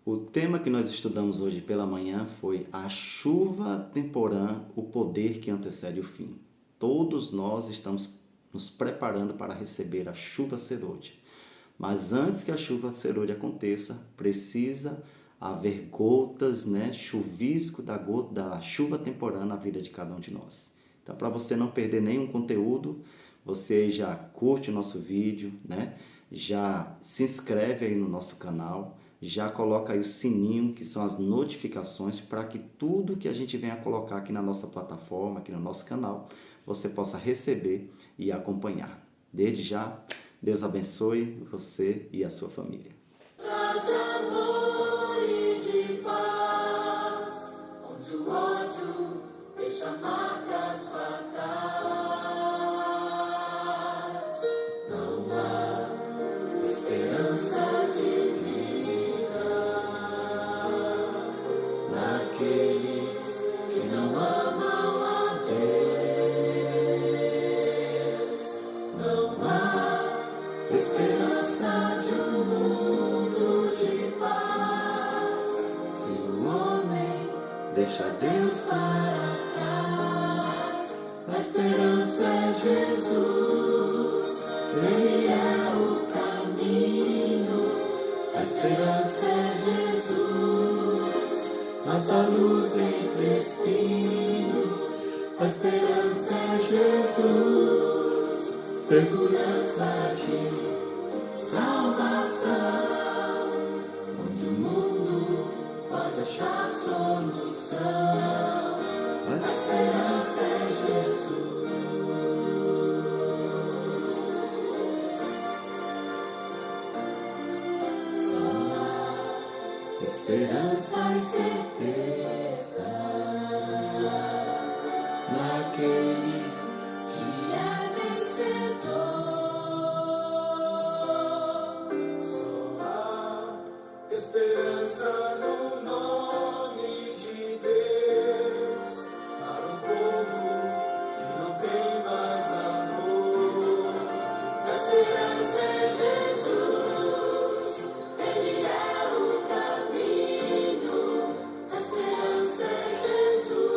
O tema que nós estudamos hoje pela manhã foi a chuva temporã, o poder que antecede o fim. Todos nós estamos nos preparando para receber a chuva serôdia. Mas antes que a chuva serôdia aconteça, precisa haver gotas, chuvisco da chuva temporã na vida de cada um de nós. Então, para você não perder nenhum conteúdo, você já curte o nosso vídeo, Já se inscreve aí no nosso canal, já coloca aí o sininho, que são as notificações, para que tudo que a gente venha colocar aqui na nossa plataforma, aqui no nosso canal, você possa receber e acompanhar. Desde já, Deus abençoe você e a sua família. De amor e de paz, onde o ódio deixa marcas fatais. Não há esperança de vida naqueles que não amam a Deus. Não há esperança de um mundo de paz se o homem deixa Deus para trás. A esperança é Jesus, Ele é o caminho. A esperança é Jesus, nossa luz entre espinhos. A esperança é Jesus, segurança de salvação, onde o mundo pode achar solução. A esperança é Jesus. Só há esperança e certeza naquele que é vencedor. Só há esperança no nome de Deus para um povo que não tem mais amor. A esperança é Jesus, Ele é o caminho. A esperança é Jesus,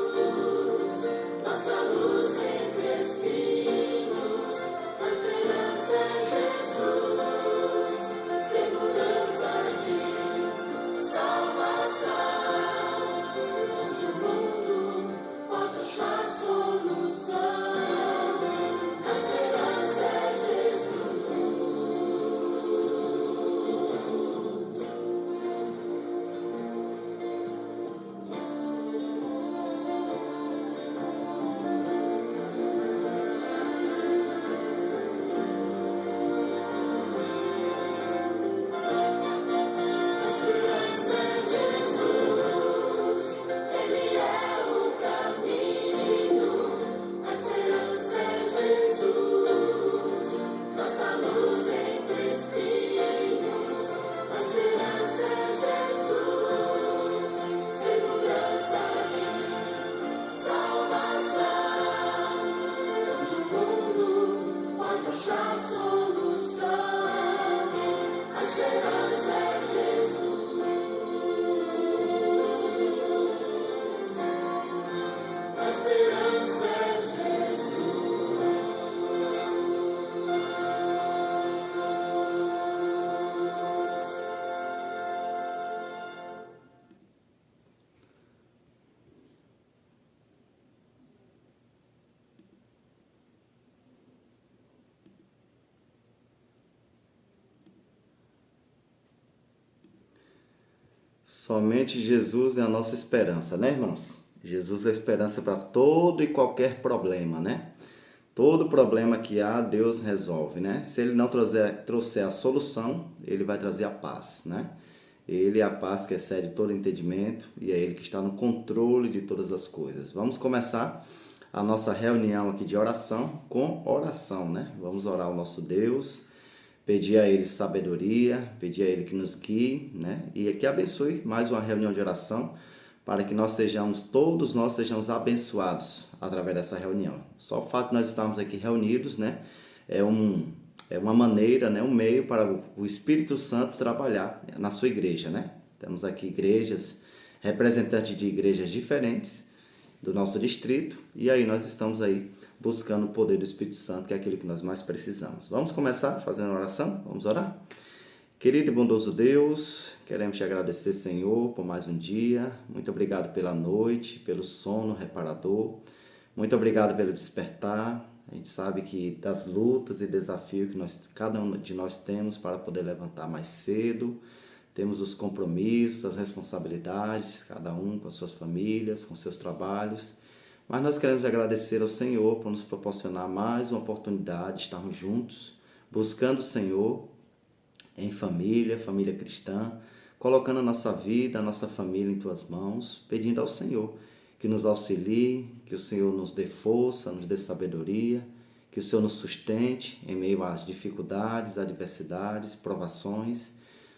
nossa luz entre espinhos. A esperança é Jesus, segurança de salvação, onde o mundo pode achar solução. A esperança é Jesus. A esperança é Jesus, Ele é o caminho. A esperança é Jesus, nossa luz entre espinhos. A esperança é Jesus, segurança de salvação, onde o mundo pode achar solução. A esperança é Jesus. A esperança é Jesus. Somente Jesus é a nossa esperança, irmãos? Jesus é a esperança para todo e qualquer problema, Todo problema que há, Deus resolve, Se Ele não trouxer a solução, Ele vai trazer a paz, Ele é a paz que excede todo entendimento e é Ele que está no controle de todas as coisas. Vamos começar a nossa reunião aqui de oração com oração, Vamos orar ao nosso Deus, pedir a Ele sabedoria, pedir a Ele que nos guie, E que abençoe mais uma reunião de oração para que todos nós sejamos abençoados através dessa reunião. Só o fato de nós estarmos aqui reunidos, é uma maneira, um meio para o Espírito Santo trabalhar na sua igreja, Temos aqui igrejas, representantes de igrejas diferentes do nosso distrito, e aí nós estamos aí buscando o poder do Espírito Santo, que é aquilo que nós mais precisamos. Vamos começar fazendo uma oração? Vamos orar? Querido e bondoso Deus, queremos te agradecer, Senhor, por mais um dia. Muito obrigado pela noite, pelo sono reparador. Muito obrigado pelo despertar. A gente sabe que das lutas e desafios que cada um de nós temos para poder levantar mais cedo, temos os compromissos, as responsabilidades, cada um com as suas famílias, com seus trabalhos. Mas nós queremos agradecer ao Senhor por nos proporcionar mais uma oportunidade de estarmos juntos, buscando o Senhor em família, família cristã, colocando a nossa vida, a nossa família em Tuas mãos, pedindo ao Senhor que nos auxilie, que o Senhor nos dê força, nos dê sabedoria, que o Senhor nos sustente em meio às dificuldades, adversidades, provações,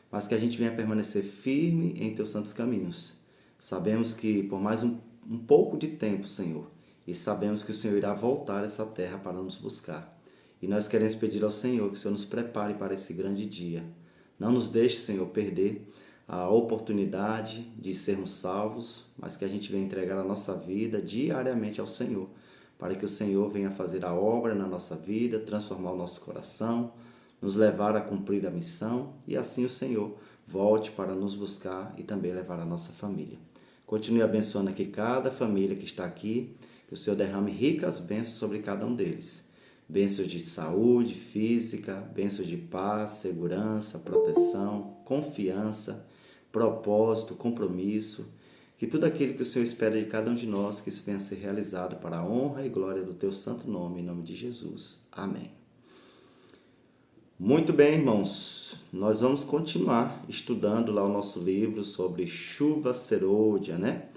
mas que a gente venha permanecer firme em Teus santos caminhos. Sabemos que por mais um pouco de tempo, Senhor, e sabemos que o Senhor irá voltar a essa terra para nos buscar. E nós queremos pedir ao Senhor que o Senhor nos prepare para esse grande dia. Não nos deixe, Senhor, perder a oportunidade de sermos salvos, mas que a gente venha entregar a nossa vida diariamente ao Senhor, para que o Senhor venha fazer a obra na nossa vida, transformar o nosso coração, nos levar a cumprir a missão e assim o Senhor volte para nos buscar e também levar a nossa família. Continue abençoando aqui cada família que está aqui, que o Senhor derrame ricas bênçãos sobre cada um deles. Bênçãos de saúde física, bênçãos de paz, segurança, proteção, confiança, propósito, compromisso, que tudo aquilo que o Senhor espera de cada um de nós, que isso venha a ser realizado para a honra e glória do Teu santo nome, em nome de Jesus. Amém. Muito bem, irmãos, nós vamos continuar estudando lá o nosso livro sobre chuva serôdia, né?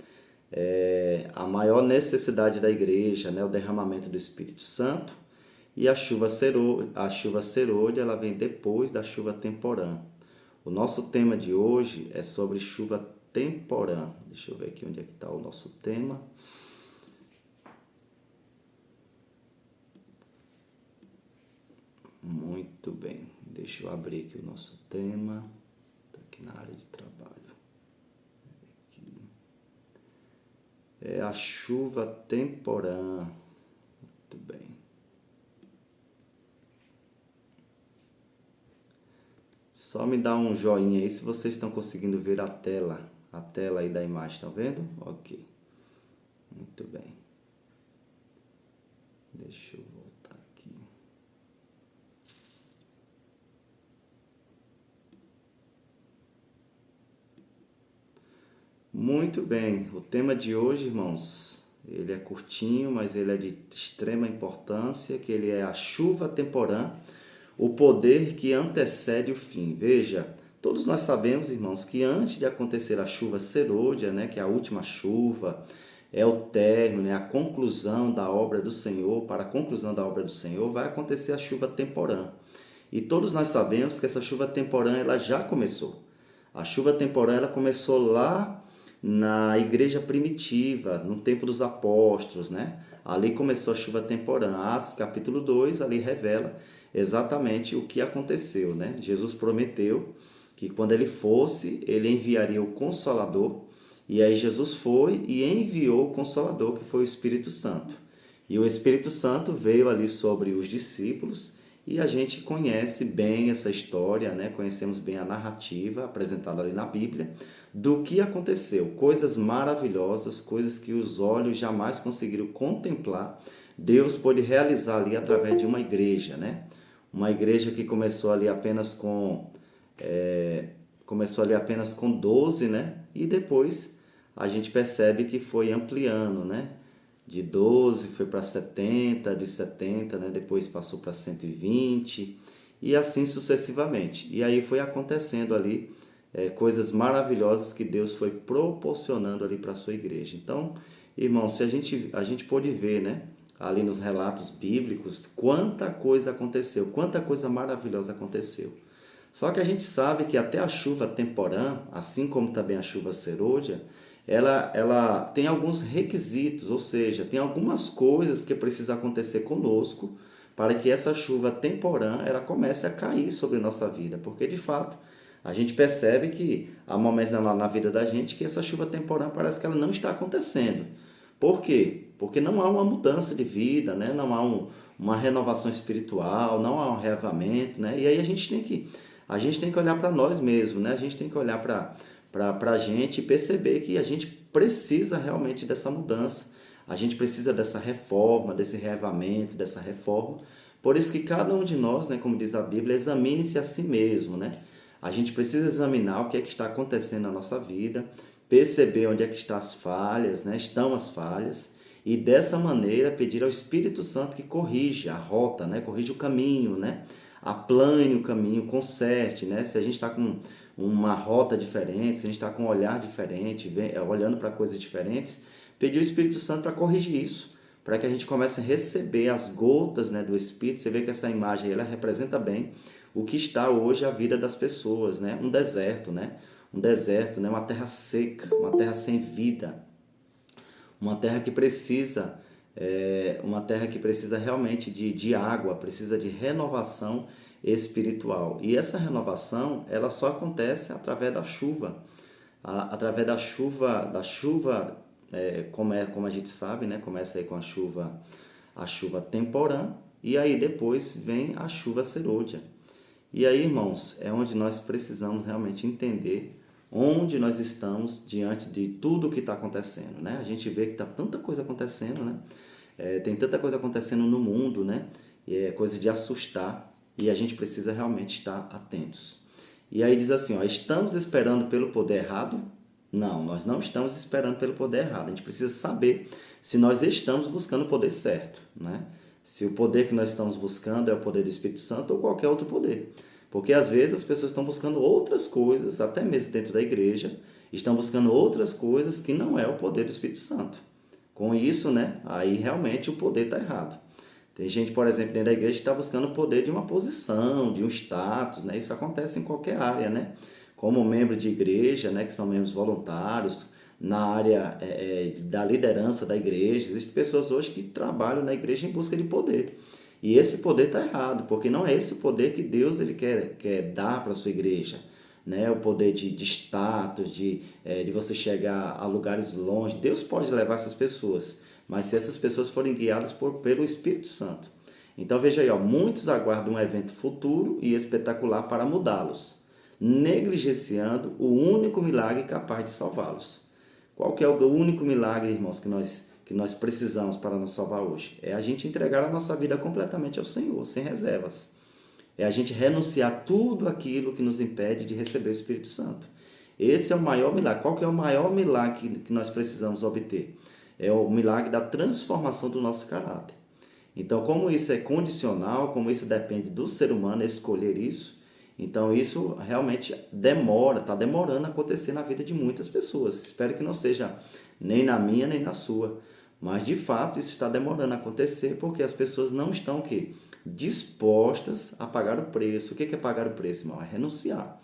A maior necessidade da igreja, né? O derramamento do Espírito Santo. E a chuva serôdia, ela vem depois da chuva temporã. O nosso tema de hoje é sobre chuva temporã. Deixa eu ver aqui onde é que está o nosso tema. Muito bem, deixa eu abrir aqui o nosso tema. Está aqui na área de trabalho. Aqui. É a chuva temporã. Muito bem. Só me dá um joinha aí se vocês estão conseguindo ver a tela aí da imagem, estão vendo? Ok, muito bem. Deixa eu voltar aqui. Muito bem, o tema de hoje, irmãos, ele é curtinho, mas ele é de extrema importância, que ele é a chuva temporã, o poder que antecede o fim. Veja, todos nós sabemos, irmãos, que antes de acontecer a chuva serôdia, né, que é a última chuva, é o término, né, a conclusão da obra do Senhor. Para a conclusão da obra do Senhor vai acontecer a chuva temporã. E todos nós sabemos que essa chuva temporã ela já começou. A chuva temporã ela começou lá na igreja primitiva, no tempo dos apóstolos, né? Ali começou a chuva temporã. Atos capítulo 2, ali revela exatamente o que aconteceu, né? Jesus prometeu que quando ele fosse, ele enviaria o Consolador, e aí Jesus foi e enviou o Consolador, que foi o Espírito Santo. E o Espírito Santo veio ali sobre os discípulos, e a gente conhece bem essa história, né? Conhecemos bem a narrativa apresentada ali na Bíblia, do que aconteceu, coisas maravilhosas, coisas que os olhos jamais conseguiram contemplar, Deus pôde realizar ali através de uma igreja, né? Uma igreja que começou ali apenas com 12, né? E depois a gente percebe que foi ampliando, né? De 12 foi para 70, de 70, né? Depois passou para 120 e assim sucessivamente. E aí foi acontecendo ali coisas maravilhosas que Deus foi proporcionando ali para a sua igreja. Então, irmão, se a gente pôde ver, né? Ali nos relatos bíblicos, quanta coisa aconteceu, quanta coisa maravilhosa aconteceu. Só que a gente sabe que até a chuva temporã, assim como também a chuva serôdia, ela tem alguns requisitos, ou seja, tem algumas coisas que precisam acontecer conosco para que essa chuva temporã ela comece a cair sobre a nossa vida, porque de fato A gente percebe que há momentos lá na vida da gente que essa chuva temporã parece que ela não está acontecendo. Por quê? Porque não há uma mudança de vida, né? Não há uma renovação espiritual, não há um reavamento, né? E aí a gente tem que olhar para nós mesmos, né? A gente tem que olhar para a gente e perceber que a gente precisa realmente dessa mudança. A gente precisa dessa reforma, desse reavamento, dessa reforma. Por isso que cada um de nós, né, como diz a Bíblia, examine-se a si mesmo, né? A gente precisa examinar o que é que está acontecendo na nossa vida, perceber onde é que estão as falhas, né? Estão as falhas, e dessa maneira pedir ao Espírito Santo que corrija a rota, né? Corrija o caminho, né? Aplane o caminho, conserte, né? Se a gente está com uma rota diferente, se a gente está com um olhar diferente, olhando para coisas diferentes, pedir ao Espírito Santo para corrigir isso, para que a gente comece a receber as gotas, né, do Espírito. Você vê que essa imagem ela representa bem o que está hoje a vida das pessoas, né? Um deserto, né? Um deserto, né? Uma terra seca, uma terra sem vida, uma terra que precisa, uma terra que precisa realmente de água, precisa de renovação espiritual. E essa renovação, ela só acontece através da chuva, através da chuva, como a gente sabe, né? Começa aí com a chuva temporã, e aí depois vem a chuva serôdia. E aí, irmãos, é onde nós precisamos realmente entender onde nós estamos diante de tudo o que está acontecendo, né? A gente vê que está tanta coisa acontecendo, né? Tem tanta coisa acontecendo no mundo, né? E é coisa de assustar, e a gente precisa realmente estar atentos. E aí diz assim, ó, estamos esperando pelo poder errado? Não, nós não estamos esperando pelo poder errado. A gente precisa saber se nós estamos buscando o poder certo, né? Se o poder que nós estamos buscando é o poder do Espírito Santo ou qualquer outro poder. Porque às vezes as pessoas estão buscando outras coisas, até mesmo dentro da igreja, estão buscando outras coisas que não é o poder do Espírito Santo. Com isso, né, aí realmente o poder está errado. Tem gente, por exemplo, dentro da igreja que está buscando o poder de uma posição, de um status, né? Isso acontece em qualquer área, né? Como membro de igreja, né, que são membros voluntários, na área da liderança da igreja. Existem pessoas hoje que trabalham na igreja em busca de poder. E esse poder está errado, porque não é esse o poder que Deus ele quer dar para a sua igreja. Né? O poder de status, de você chegar a lugares longe. Deus pode levar essas pessoas, mas se essas pessoas forem guiadas pelo Espírito Santo. Então veja aí, ó, muitos aguardam um evento futuro e espetacular para mudá-los, negligenciando o único milagre capaz de salvá-los. Qual que é o único milagre, irmãos, que nós precisamos para nos salvar hoje? É a gente entregar a nossa vida completamente ao Senhor, sem reservas. É a gente renunciar tudo aquilo que nos impede de receber o Espírito Santo. Esse é o maior milagre. Qual que é o maior milagre que nós precisamos obter? É o milagre da transformação do nosso caráter. Então, como isso é condicional, como isso depende do ser humano escolher isso, então isso realmente está demorando a acontecer na vida de muitas pessoas. Espero que não seja nem na minha, nem na sua. Mas, de fato, isso está demorando a acontecer porque as pessoas não estão o quê? Dispostas a pagar o preço. O que é pagar o preço, irmão? É renunciar.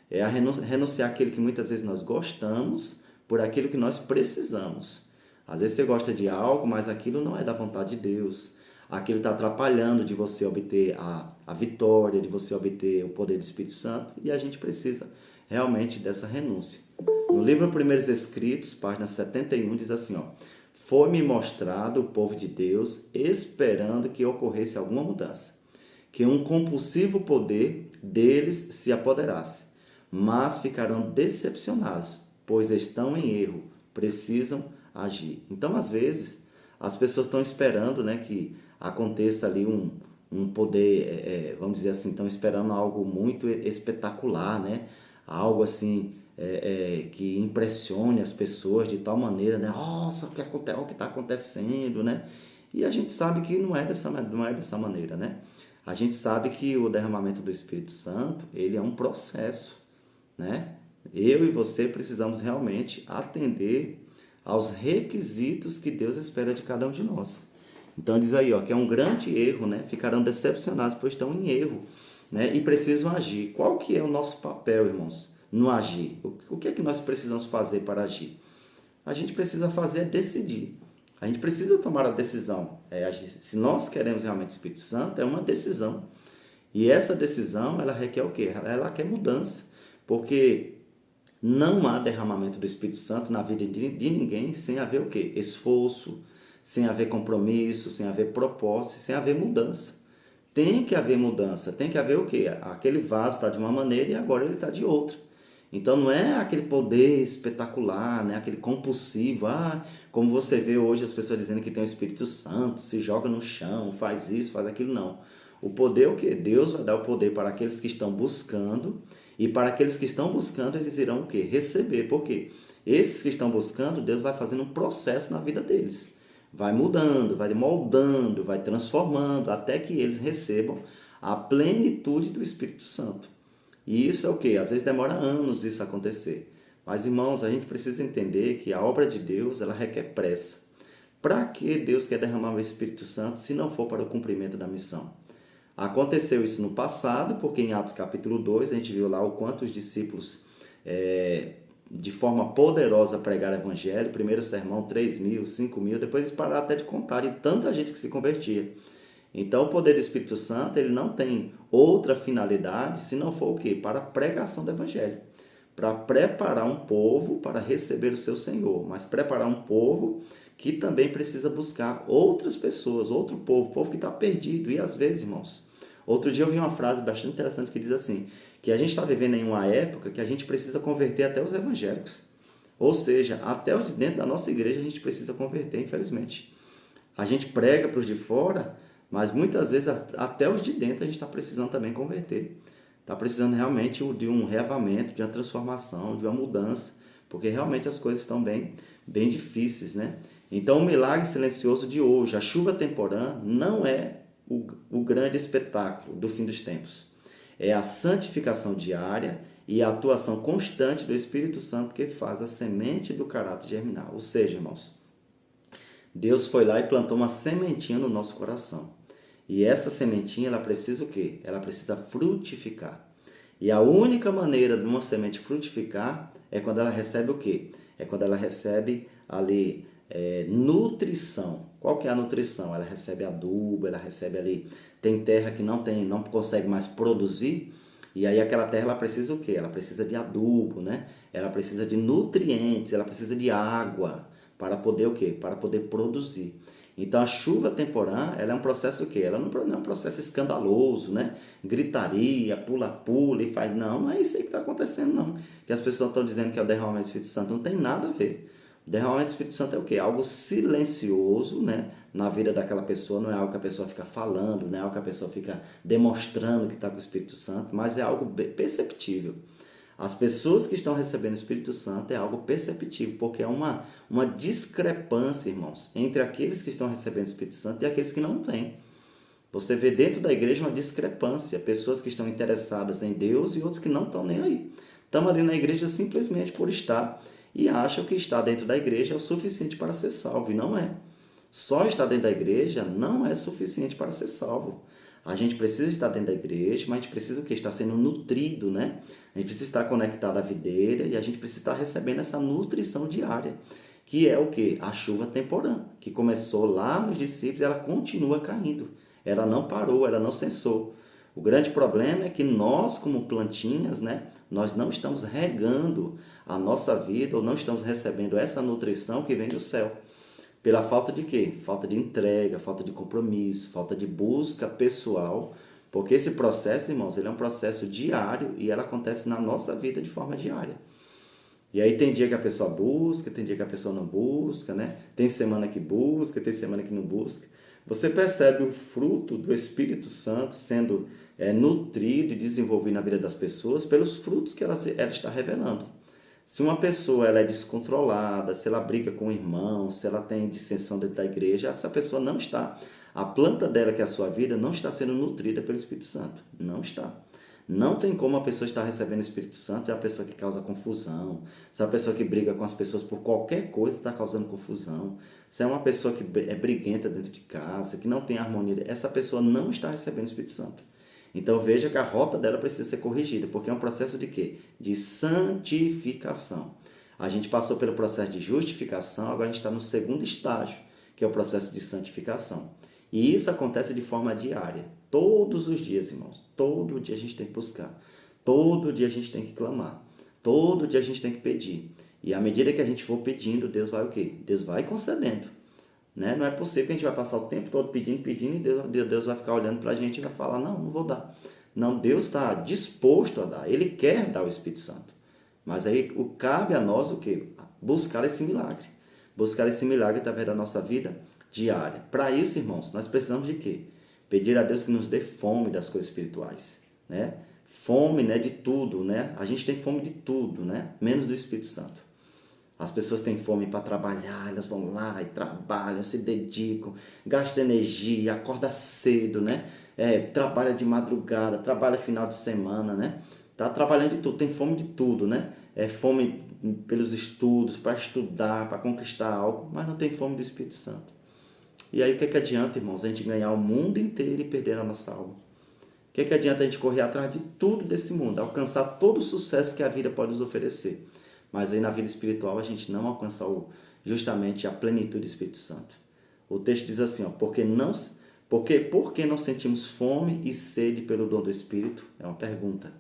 É renunciar aquilo que muitas vezes nós gostamos por aquilo que nós precisamos. Às vezes você gosta de algo, mas aquilo não é da vontade de Deus. Aquilo está atrapalhando de você obter a vitória, de você obter o poder do Espírito Santo, e a gente precisa realmente dessa renúncia. No livro Primeiros Escritos, página 71, diz assim, ó, foi-me mostrado o povo de Deus esperando que ocorresse alguma mudança, que um compulsivo poder deles se apoderasse, mas ficarão decepcionados, pois estão em erro, precisam agir. Então, às vezes, as pessoas estão esperando, né, que aconteça ali um poder, vamos dizer assim, estão esperando algo muito espetacular, né? Algo assim que impressione as pessoas de tal maneira, né? Nossa, o que está acontecendo, né? E a gente sabe que não é dessa maneira, né? A gente sabe que o derramamento do Espírito Santo, ele é um processo, né? Eu e você precisamos realmente atender aos requisitos que Deus espera de cada um de nós. Então diz aí, ó, que é um grande erro, né? Ficarão decepcionados, pois estão em erro, né? E precisam agir. Qual que é o nosso papel, irmãos, no agir? O que é que nós precisamos fazer para agir? A gente precisa fazer é decidir. A gente precisa tomar a decisão. Agir. Se nós queremos realmente o Espírito Santo, é uma decisão. E essa decisão, ela requer o quê? Ela quer mudança. Porque não há derramamento do Espírito Santo na vida de ninguém sem haver o quê? Esforço, sem haver compromisso, sem haver propósito, sem haver mudança. Tem que haver mudança, tem que haver o quê? Aquele vaso está de uma maneira e agora ele está de outra. Então não é aquele poder espetacular, né? Aquele compulsivo, como você vê hoje as pessoas dizendo que tem o Espírito Santo, se joga no chão, faz isso, faz aquilo, não. O poder é o quê? Deus vai dar o poder para aqueles que estão buscando, e para aqueles que estão buscando, eles irão o quê? Receber. Por quê? Esses que estão buscando, Deus vai fazendo um processo na vida deles. Vai mudando, vai moldando, vai transformando, até que eles recebam a plenitude do Espírito Santo. E isso é o quê? Às vezes demora anos isso acontecer. Mas, irmãos, a gente precisa entender que a obra de Deus, ela requer pressa. Para que Deus quer derramar o Espírito Santo se não for para o cumprimento da missão? Aconteceu isso no passado, porque em Atos capítulo 2 a gente viu lá o quanto os discípulos, de forma poderosa, pregaram o evangelho. Primeiro sermão, 3.000, 5.000, depois eles pararam até de contar, e tanta gente que se convertia. Então o poder do Espírito Santo, ele não tem outra finalidade se não for o quê? Para a pregação do evangelho. Para preparar um povo para receber o seu Senhor, mas preparar um povo que também precisa buscar outras pessoas, outro povo que está perdido. E às vezes, irmãos, outro dia eu vi uma frase bastante interessante que diz assim, que a gente está vivendo em uma época que a gente precisa converter até os evangélicos. Ou seja, até os de dentro da nossa igreja a gente precisa converter, infelizmente. A gente prega para os de fora, mas muitas vezes até os de dentro a gente está precisando também converter. Está precisando realmente de um reavamento, de uma transformação, de uma mudança, porque realmente as coisas estão bem difíceis, né? Então o milagre silencioso de hoje, a chuva temporã, não é o grande espetáculo do fim dos tempos. É a santificação diária e a atuação constante do Espírito Santo que faz a semente do caráter germinar. Ou seja, irmãos, Deus foi lá e plantou uma sementinha no nosso coração. E essa sementinha, ela precisa o quê? Ela precisa frutificar. E a única maneira de uma semente frutificar é quando ela recebe o quê? É quando ela recebe ali nutrição. Qual que é a nutrição? Ela recebe adubo, ela recebe ali... Tem terra que não consegue mais produzir, e aí aquela terra ela precisa o quê? Ela precisa de adubo, né? Ela precisa de nutrientes, ela precisa de água para poder o quê? Para poder produzir. Então a chuva temporã, ela é um processo o quê? Ela não é um processo escandaloso, né? Gritaria, pula e faz. Não é isso aí que está acontecendo, não. Que as pessoas estão dizendo que é o derramamento do Espírito Santo, não tem nada a ver. O derramamento do Espírito Santo é o quê? Algo silencioso, né? Na vida daquela pessoa, não é algo que a pessoa fica falando, não é algo que a pessoa fica demonstrando que está com o Espírito Santo, mas é algo perceptível. As pessoas que estão recebendo o Espírito Santo é algo perceptível, porque é uma discrepância, irmãos, entre aqueles que estão recebendo o Espírito Santo e aqueles que não têm. Você vê dentro da igreja uma discrepância, pessoas que estão interessadas em Deus e outros que não estão nem aí. Estão ali na igreja simplesmente por estar e acham que estar dentro da igreja é o suficiente para ser salvo, e não é. Só estar dentro da igreja não é suficiente para ser salvo. A gente precisa estar dentro da igreja, mas a gente precisa o quê? Estar sendo nutrido, né? A gente precisa estar conectado à videira e a gente precisa estar recebendo essa nutrição diária, que é o quê? A chuva temporã, que começou lá nos discípulos e ela continua caindo. Ela não parou, ela não cessou. O grande problema é que nós, como plantinhas, né? Nós não estamos regando a nossa vida ou não estamos recebendo essa nutrição que vem do céu. Pela falta de quê? Falta de entrega, falta de compromisso, falta de busca pessoal, porque esse processo, irmãos, ele é um processo diário e ela acontece na nossa vida de forma diária. E aí tem dia que a pessoa busca, tem dia que a pessoa não busca, né? Tem semana que busca, tem semana que não busca. Você percebe o fruto do Espírito Santo sendo nutrido e desenvolvido na vida das pessoas pelos frutos que ela está revelando. Se uma pessoa ela é descontrolada, se ela briga com o irmão, se ela tem dissensão dentro da igreja, essa pessoa não está. A planta dela, que é a sua vida, não está sendo nutrida pelo Espírito Santo. Não está. Não tem como a pessoa estar recebendo o Espírito Santo se é a pessoa que causa confusão, se é a pessoa que briga com as pessoas por qualquer coisa está causando confusão, se é uma pessoa que é briguenta dentro de casa, que não tem harmonia, essa pessoa não está recebendo o Espírito Santo. Então veja que a rota dela precisa ser corrigida, porque é um processo de quê? De santificação. A gente passou pelo processo de justificação, agora a gente está no segundo estágio, que é o processo de santificação. E isso acontece de forma diária, todos os dias, irmãos. Todo dia a gente tem que buscar. Todo dia a gente tem que clamar. Todo dia a gente tem que pedir. E à medida que a gente for pedindo, Deus vai o quê? Deus vai concedendo. Né? Não é possível que a gente vai passar o tempo todo pedindo e Deus vai ficar olhando para a gente e vai falar, não vou dar. Não, Deus está disposto a dar. Ele quer dar o Espírito Santo. Mas aí cabe a nós o quê? Buscar esse milagre. Buscar esse milagre através da nossa vida diária. Para isso, irmãos, nós precisamos de quê? Pedir a Deus que nos dê fome das coisas espirituais, né? Fome, né, de tudo, né? A gente tem fome de tudo, né? Menos do Espírito Santo. As pessoas têm fome para trabalhar, elas vão lá e trabalham, se dedicam, gastam energia, acorda cedo, né? Trabalha de madrugada, trabalha final de semana, né? Tá trabalhando de tudo, tem fome de tudo, né? Fome pelos estudos, para estudar, para conquistar algo, mas não tem fome do Espírito Santo. E aí o que é que adianta, irmãos, a gente ganhar o mundo inteiro e perder a nossa alma? O que é que adianta a gente correr atrás de tudo desse mundo, alcançar todo o sucesso que a vida pode nos oferecer? Mas aí na vida espiritual a gente não alcança justamente a plenitude do Espírito Santo. O texto diz assim, ó, por que não sentimos fome e sede pelo dom do Espírito? É uma pergunta.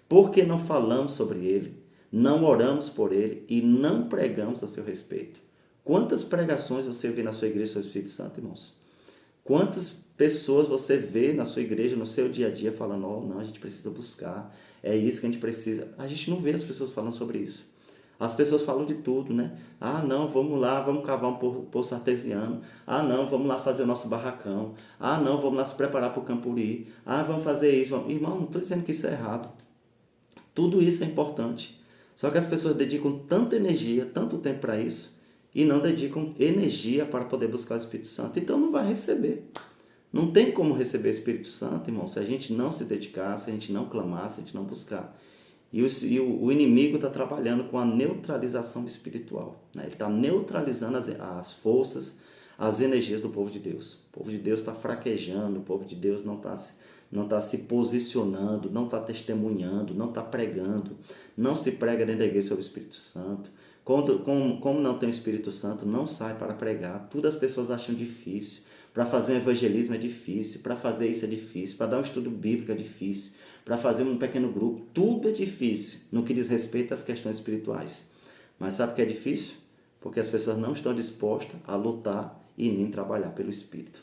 Por que não falamos sobre ele, não oramos por ele e não pregamos a seu respeito? Quantas pregações você vê na sua igreja sobre o Espírito Santo, irmãos? Quantas pessoas você vê na sua igreja, no seu dia a dia, falando, não, a gente precisa buscar, é isso que a gente precisa. A gente não vê as pessoas falando sobre isso. As pessoas falam de tudo, né? Não, vamos lá, vamos cavar um poço artesiano. Não, vamos lá fazer o nosso barracão. Não, vamos lá se preparar para o Campuri. Vamos fazer isso. Irmão, não estou dizendo que isso é errado. Tudo isso é importante. Só que as pessoas dedicam tanta energia, tanto tempo para isso, e não dedicam energia para poder buscar o Espírito Santo. Então não vai receber. Não tem como receber o Espírito Santo, irmão, se a gente não se dedicar, se a gente não clamar, se a gente não buscar. E o inimigo está trabalhando com a neutralização espiritual, né? Ele está neutralizando as forças, as energias do povo de Deus. O povo de Deus está fraquejando, o povo de Deus não está se posicionando, não está testemunhando, não está pregando, não se prega dentro da igreja sobre o Espírito Santo. Como não tem o Espírito Santo, não sai para pregar. Tudo as pessoas acham difícil. Para fazer um evangelismo é difícil, para fazer isso é difícil, para dar um estudo bíblico é difícil, para fazer um pequeno grupo, tudo é difícil no que diz respeito às questões espirituais. Mas sabe o que é difícil? Porque as pessoas não estão dispostas a lutar e nem trabalhar pelo Espírito.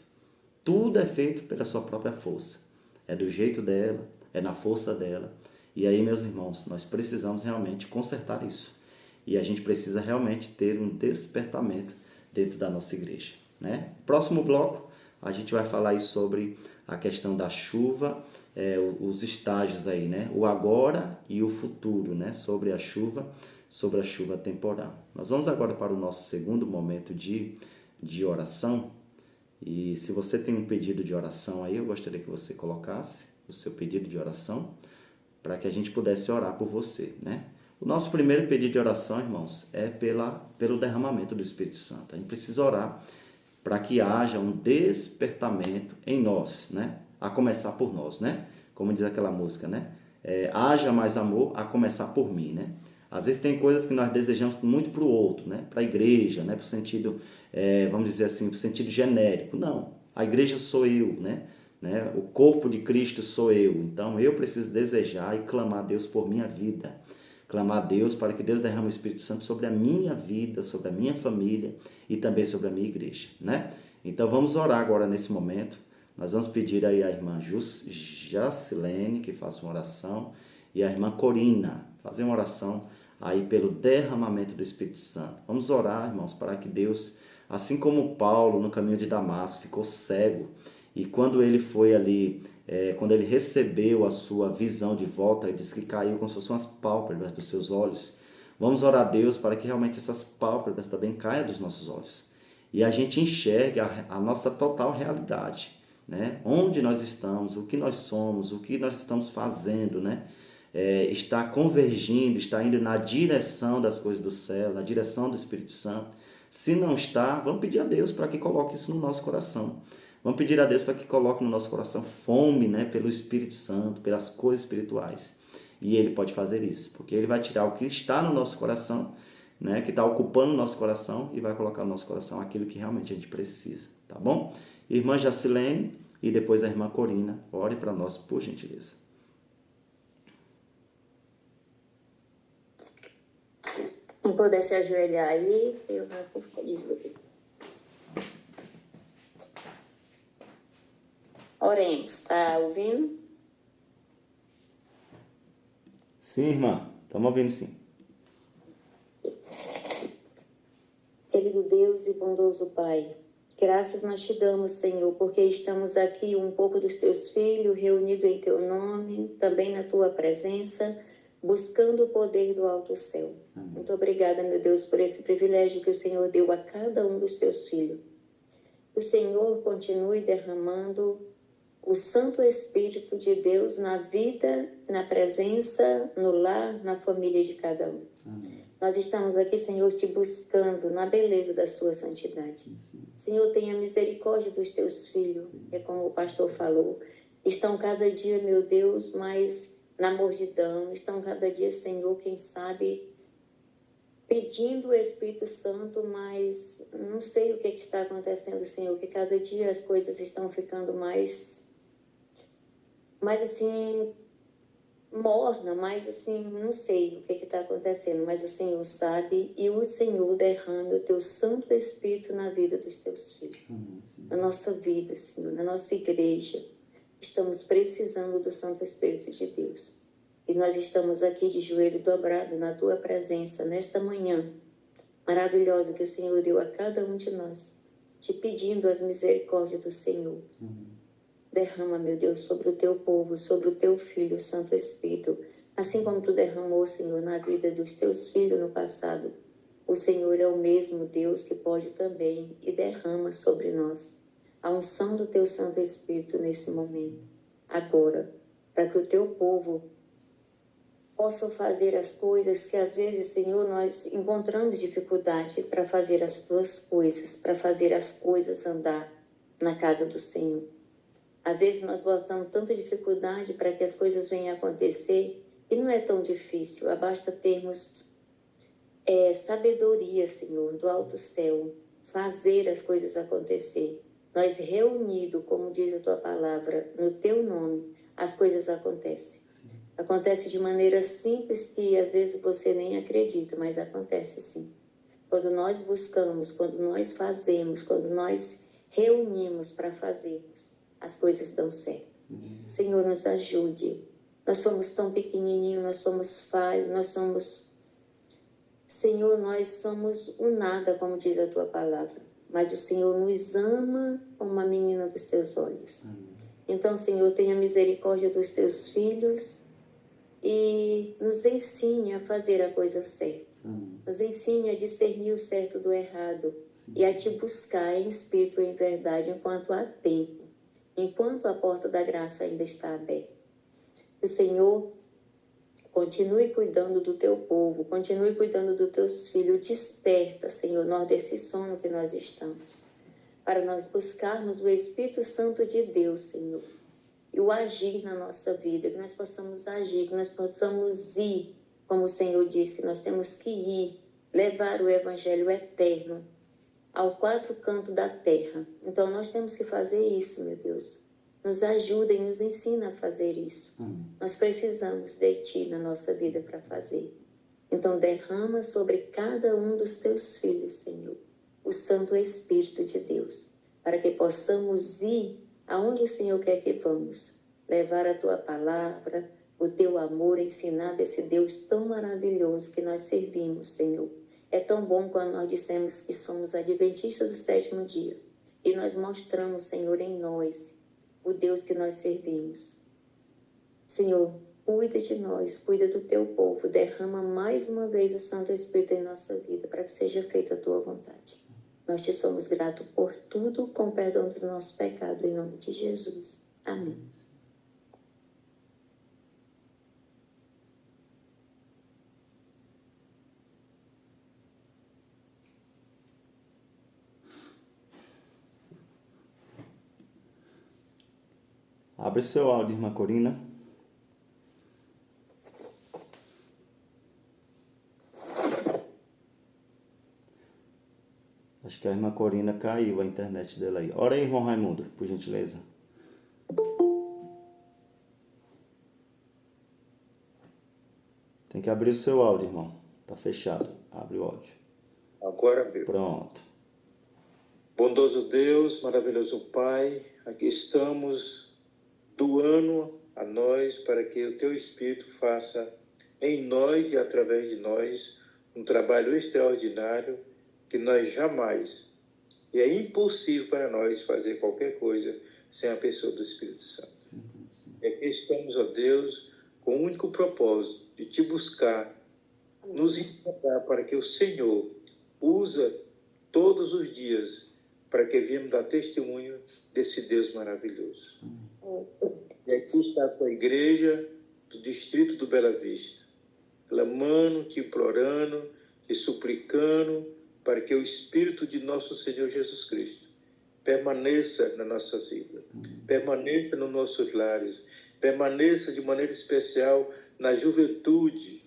Tudo é feito pela sua própria força. É do jeito dela, é na força dela. E aí, meus irmãos, nós precisamos realmente consertar isso. E a gente precisa realmente ter um despertamento dentro da nossa igreja, né? Próximo bloco, a gente vai falar aí sobre a questão da chuva, os estágios aí, né? O agora e o futuro, né? Sobre a chuva temporal. Nós vamos agora para o nosso segundo momento de oração. E se você tem um pedido de oração aí, eu gostaria que você colocasse o seu pedido de oração para que a gente pudesse orar por você, né? O nosso primeiro pedido de oração, irmãos, é pelo derramamento do Espírito Santo. A gente precisa orar para que haja um despertamento em nós, né? A começar por nós, né? Como diz aquela música, né? Haja mais amor a começar por mim, né? Às vezes tem coisas que nós desejamos muito para o outro, né? Para a igreja, né? Para o sentido, vamos dizer assim, para o sentido genérico. Não, a igreja sou eu, né? O corpo de Cristo sou eu. Então eu preciso desejar e clamar a Deus por minha vida. Clamar a Deus para que Deus derrame o Espírito Santo sobre a minha vida, sobre a minha família e também sobre a minha igreja, né? Então vamos orar agora nesse momento. Nós vamos pedir aí a irmã Jacilene que faça uma oração e a irmã Corina fazer uma oração aí pelo derramamento do Espírito Santo. Vamos orar, irmãos, para que Deus, assim como Paulo no caminho de Damasco ficou cego e quando ele foi ali, quando ele recebeu a sua visão de volta, ele disse que caiu como se fossem umas pálpebras dos seus olhos. Vamos orar a Deus para que realmente essas pálpebras também caiam dos nossos olhos. E a gente enxergue a nossa total realidade, né? Onde nós estamos, o que nós somos, o que nós estamos fazendo, né? Está convergindo, está indo na direção das coisas do céu, na direção do Espírito Santo. Se não está, vamos pedir a Deus para que coloque isso no nosso coração. Vamos pedir a Deus para que coloque no nosso coração fome, né, pelo Espírito Santo, pelas coisas espirituais. E Ele pode fazer isso, porque Ele vai tirar o que está no nosso coração, né, que está ocupando o nosso coração e vai colocar no nosso coração aquilo que realmente a gente precisa, tá bom? Irmã Jacilene e depois a irmã Corina, ore para nós, por gentileza. Quem puder se ajoelhar aí, eu vou ficar de joelho. Oremos, tá ouvindo? Sim, irmã. Estamos ouvindo sim. Querido Deus e bondoso Pai, graças nós te damos, Senhor, porque estamos aqui um pouco dos teus filhos, reunidos em teu nome, também na tua presença, buscando o poder do alto céu. Muito obrigada, meu Deus, por esse privilégio que o Senhor deu a cada um dos teus filhos. Que o Senhor continue derramando o Santo Espírito de Deus na vida, na presença, no lar, na família de cada um. Nós estamos aqui, Senhor, te buscando na beleza da sua santidade. Senhor, tenha misericórdia dos teus filhos, é como o pastor falou. Estão cada dia, meu Deus, mais na mordidão. Estão cada dia, Senhor, quem sabe, pedindo o Espírito Santo, mas não sei o que está acontecendo, Senhor, que cada dia as coisas estão ficando mais assim, morna, mas assim, não sei o que está acontecendo, mas o Senhor sabe, e o Senhor derrame o teu Santo Espírito na vida dos teus filhos, na nossa vida, Senhor, na nossa igreja. Estamos precisando do Santo Espírito de Deus. E nós estamos aqui de joelho dobrado na tua presença nesta manhã maravilhosa que o Senhor deu a cada um de nós, te pedindo as misericórdias do Senhor. Derrama, meu Deus, sobre o teu povo, sobre o teu filho, o Santo Espírito. Assim como tu derramou, Senhor, na vida dos teus filhos no passado. O Senhor é o mesmo Deus que pode também e derrama sobre nós a unção do teu Santo Espírito nesse momento. Agora, para que o teu povo possa fazer as coisas que às vezes, Senhor, nós encontramos dificuldade para fazer as tuas coisas, para fazer as coisas andar na casa do Senhor. Às vezes nós botamos tanta dificuldade para que as coisas venham a acontecer e não é tão difícil, basta termos sabedoria, Senhor, do alto céu, fazer as coisas acontecer. Nós reunidos, como diz a tua palavra, no teu nome, as coisas acontecem. Acontece de maneira simples que às vezes você nem acredita, mas acontece sim. Quando nós buscamos, quando nós fazemos, quando nós reunimos para fazermos, as coisas dão certo. Senhor, nos ajude. Nós somos tão pequenininhos, nós somos falhos, Senhor, nós somos o nada, como diz a tua palavra. Mas o Senhor nos ama como uma menina dos teus olhos. Então, Senhor, tenha misericórdia dos teus filhos e nos ensine a fazer a coisa certa. Nos ensine a discernir o certo do errado e a te buscar em espírito e em verdade enquanto há tempo. Enquanto a porta da graça ainda está aberta. O Senhor continue cuidando do teu povo, continue cuidando dos teus filhos. Desperta, Senhor, nós desse sono que nós estamos, para nós buscarmos o Espírito Santo de Deus, Senhor, e o agir na nossa vida, que nós possamos agir, que nós possamos ir, como o Senhor disse, que nós temos que ir, levar o Evangelho eterno ao quatro cantos da terra. Então nós temos que fazer isso, meu Deus. Nos ajuda e nos ensina a fazer isso. Nós precisamos de Ti na nossa vida para fazer. Então derrama sobre cada um dos Teus filhos, Senhor, o Santo Espírito de Deus, para que possamos ir aonde o Senhor quer que vamos, levar a Tua palavra, o Teu amor, ensinar desse Deus tão maravilhoso que nós servimos, Senhor. É tão bom quando nós dissemos que somos adventistas do sétimo dia e nós mostramos, Senhor, em nós o Deus que nós servimos. Senhor, cuida de nós, cuida do teu povo, derrama mais uma vez o Santo Espírito em nossa vida para que seja feita a tua vontade. Nós te somos gratos por tudo, com perdão dos nossos pecados, em nome de Jesus. Amém. Abre seu áudio, irmã Corina. Acho que a irmã Corina caiu a internet dela aí. Ora aí, irmão Raimundo, por gentileza. Tem que abrir o seu áudio, irmão. Tá fechado. Abre o áudio. Agora abriu. Pronto. Bondoso Deus, maravilhoso Pai, aqui estamos doando a nós para que o Teu Espírito faça em nós e através de nós um trabalho extraordinário que nós jamais, e é impossível para nós fazer qualquer coisa sem a pessoa do Espírito Santo. E aqui estamos, ó Deus, com o único propósito de Te buscar, nos encontrar para que o Senhor usa todos os dias para que venhamos dar testemunho desse Deus maravilhoso. E aqui está a tua igreja do distrito do Bela Vista, clamando, te implorando, te suplicando para que o Espírito de nosso Senhor Jesus Cristo permaneça na nossa vida, permaneça nos nossos lares, permaneça de maneira especial na juventude.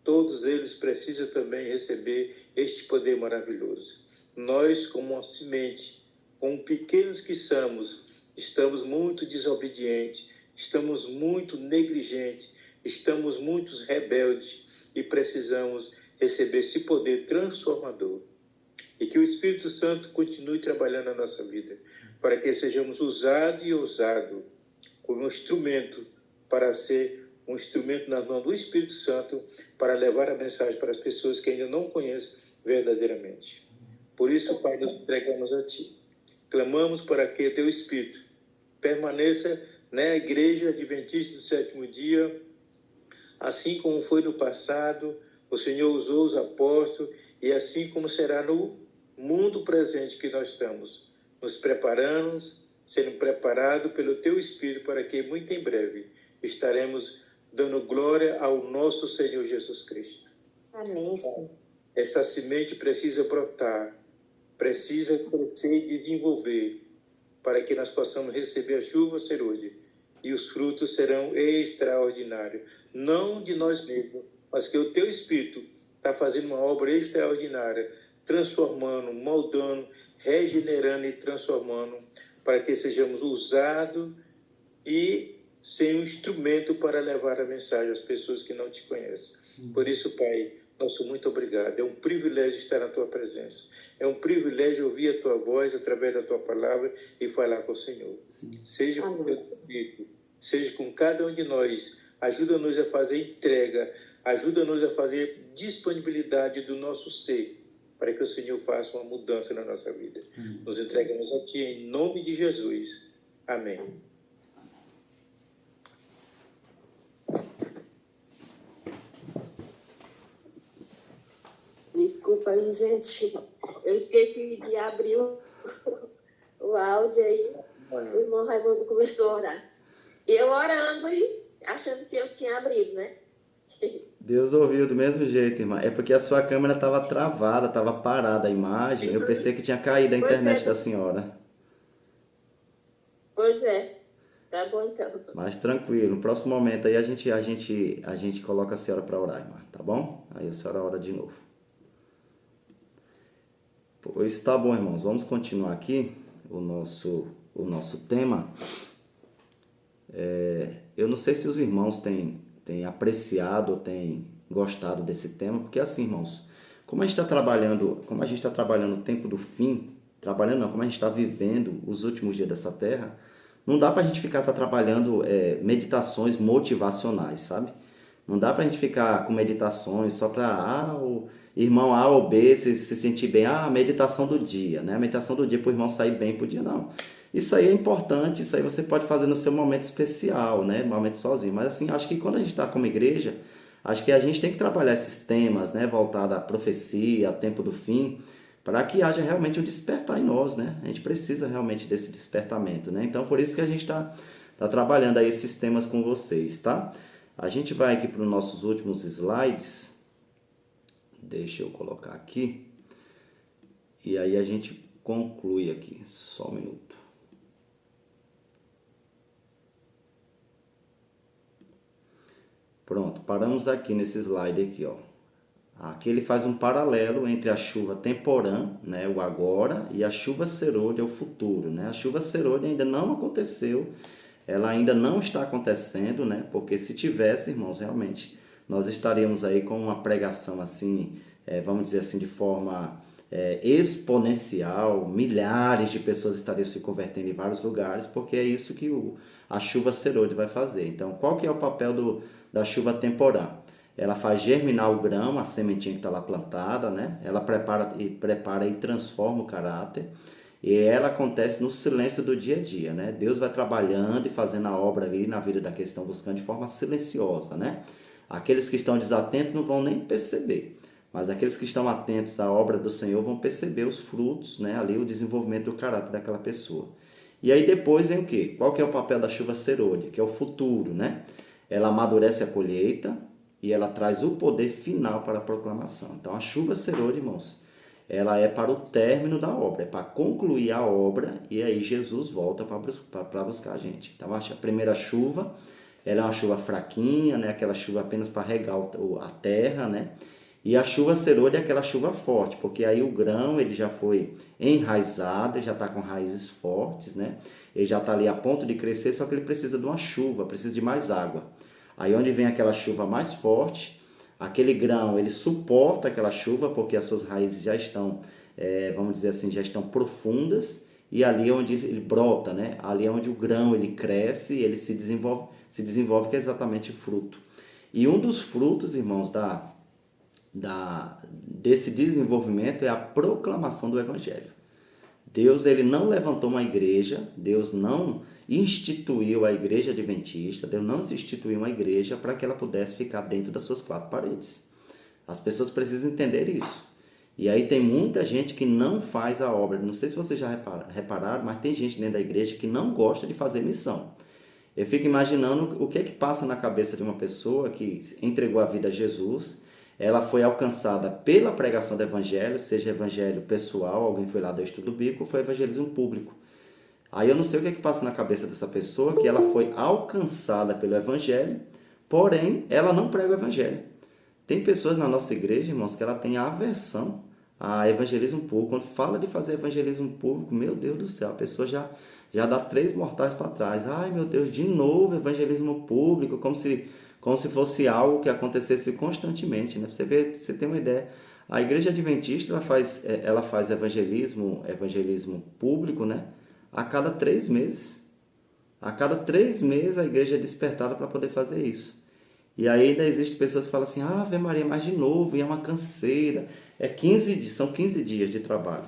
Todos eles precisam também receber este poder maravilhoso. Nós, como uma semente, como pequenos que somos, estamos muito desobedientes, estamos muito negligentes, estamos muito rebeldes e precisamos receber esse poder transformador. E que o Espírito Santo continue trabalhando na nossa vida, para que sejamos usados e ousados como um instrumento para ser um instrumento na mão do Espírito Santo para levar a mensagem para as pessoas que ainda não conhecem verdadeiramente. Por isso, Pai, nos entregamos a Ti. Clamamos para que Teu Espírito permaneça na Igreja Adventista do Sétimo Dia, assim como foi no passado, o Senhor usou os apóstolos, e assim como será no mundo presente que nós estamos, nos preparando, sendo preparados pelo Teu Espírito, para que muito em breve estaremos dando glória ao nosso Senhor Jesus Cristo. Amém, Senhor. Essa semente precisa brotar, precisa crescer e desenvolver, para que nós possamos receber a chuva serôdia, e os frutos serão extraordinários. Não de nós mesmos, mas que o Teu Espírito está fazendo uma obra extraordinária, transformando, moldando, regenerando e transformando, para que sejamos usados e ser um instrumento para levar a mensagem às pessoas que não Te conhecem. Por isso, Pai, nosso muito obrigado. É um privilégio estar na Tua presença. É um privilégio ouvir a Tua voz através da Tua palavra e falar com o Senhor. Seja com o Teu Espírito, seja com cada um de nós. Ajuda-nos a fazer entrega, ajuda-nos a fazer disponibilidade do nosso ser, para que o Senhor faça uma mudança na nossa vida. Nos entregamos a Ti em nome de Jesus. Amém. Desculpa aí, gente. Eu esqueci de abrir o áudio aí. O irmão Raimundo começou a orar. E eu orando e achando que eu tinha abrido, né? Deus ouviu do mesmo jeito, irmã. É porque a sua câmera estava travada, estava parada a imagem. Eu pensei que tinha caído a internet da senhora. Pois é. Tá bom, então. Mas tranquilo, no próximo momento aí a gente coloca a senhora para orar, irmã, tá bom? Aí a senhora ora de novo. Pois tá bom, irmãos. Vamos continuar aqui o nosso tema. Eu não sei se os irmãos têm apreciado ou têm gostado desse tema, porque assim, irmãos, como a gente está trabalhando o tempo do fim, como a gente está vivendo os últimos dias dessa terra, não dá para a gente ficar trabalhando meditações motivacionais, sabe? Não dá para a gente ficar com meditações só para o irmão A ou B se sentir bem. A meditação do dia, né? A meditação do dia para o irmão sair bem pro dia, não. Isso aí é importante, isso aí você pode fazer no seu momento especial, né? Momento sozinho. Mas assim, acho que quando a gente está como igreja, acho que a gente tem que trabalhar esses temas, né? Voltado à profecia, ao tempo do fim, para que haja realmente um despertar em nós, né? A gente precisa realmente desse despertamento, né? Então, por isso que a gente está trabalhando aí esses temas com vocês, tá? A gente vai aqui para os nossos últimos slides. Deixa eu colocar aqui. E aí a gente conclui aqui. Só um minuto. Pronto, paramos aqui nesse slide aqui, ó. Aqui ele faz um paralelo entre a chuva temporã, né, o agora, e a chuva serôdia, o futuro, né? A chuva serôdia ainda não aconteceu, ela ainda não está acontecendo, né? Porque se tivesse, irmãos, realmente nós estaríamos aí com uma pregação assim, vamos dizer assim, de forma exponencial, milhares de pessoas estariam se convertendo em vários lugares, porque é isso que a chuva serôdia vai fazer. Então, qual que é o papel da chuva temporã? Ela faz germinar o grão, a sementinha que está lá plantada, né? Ela prepara e transforma o caráter. E ela acontece no silêncio do dia a dia, né? Deus vai trabalhando e fazendo a obra ali na vida daqueles que estão buscando de forma silenciosa, né? Aqueles que estão desatentos não vão nem perceber, mas aqueles que estão atentos à obra do Senhor vão perceber os frutos, né? Ali o desenvolvimento do caráter daquela pessoa. E aí depois vem o quê? Qual que é o papel da chuva serôdia? Que é o futuro, né? Ela amadurece a colheita e ela traz o poder final para a proclamação. Então a chuva serôdia, irmãos, ela é para o término da obra, é para concluir a obra, e aí Jesus volta para buscar a gente. Então a primeira chuva, ela é uma chuva fraquinha, né? Aquela chuva apenas para regar a terra, né? E a chuva serôdia é aquela chuva forte, porque aí o grão ele já foi enraizado, ele já está com raízes fortes, né? Ele já está ali a ponto de crescer, só que ele precisa de uma chuva, precisa de mais água. Aí onde vem aquela chuva mais forte, aquele grão ele suporta aquela chuva, porque as suas raízes já estão, vamos dizer assim, já estão profundas, e ali é onde ele brota, né? Ali é onde o grão ele cresce, ele se desenvolve, que é exatamente o fruto. E um dos frutos, irmãos, desse desenvolvimento é a proclamação do Evangelho. Deus ele não levantou uma igreja, Deus não instituiu a igreja adventista, Deus não instituiu uma igreja para que ela pudesse ficar dentro das suas quatro paredes. As pessoas precisam entender isso. E aí tem muita gente que não faz a obra. Não sei se vocês já repararam, mas tem gente dentro da igreja que não gosta de fazer missão. Eu fico imaginando o que é que passa na cabeça de uma pessoa que entregou a vida a Jesus. Ela foi alcançada pela pregação do evangelho, seja evangelho pessoal, alguém foi lá do estudo bíblico, ou foi evangelismo público. Aí eu não sei o que é que passa na cabeça dessa pessoa, que ela foi alcançada pelo evangelho, porém ela não prega o evangelho. Tem pessoas na nossa igreja, irmãos, que ela tem aversão a evangelismo público. Quando fala de fazer evangelismo público, meu Deus do céu, a pessoa já dá 3 mortais para trás. Ai meu Deus, de novo evangelismo público, como se fosse algo que acontecesse constantemente, né? Pra você ver, você tem uma ideia. A igreja adventista ela faz evangelismo público, né? A cada 3 meses. A cada 3 meses a igreja é despertada para poder fazer isso. E aí ainda existem pessoas que falam assim, Ave Maria, mas de novo, e é uma canseira. São 15 dias de trabalho,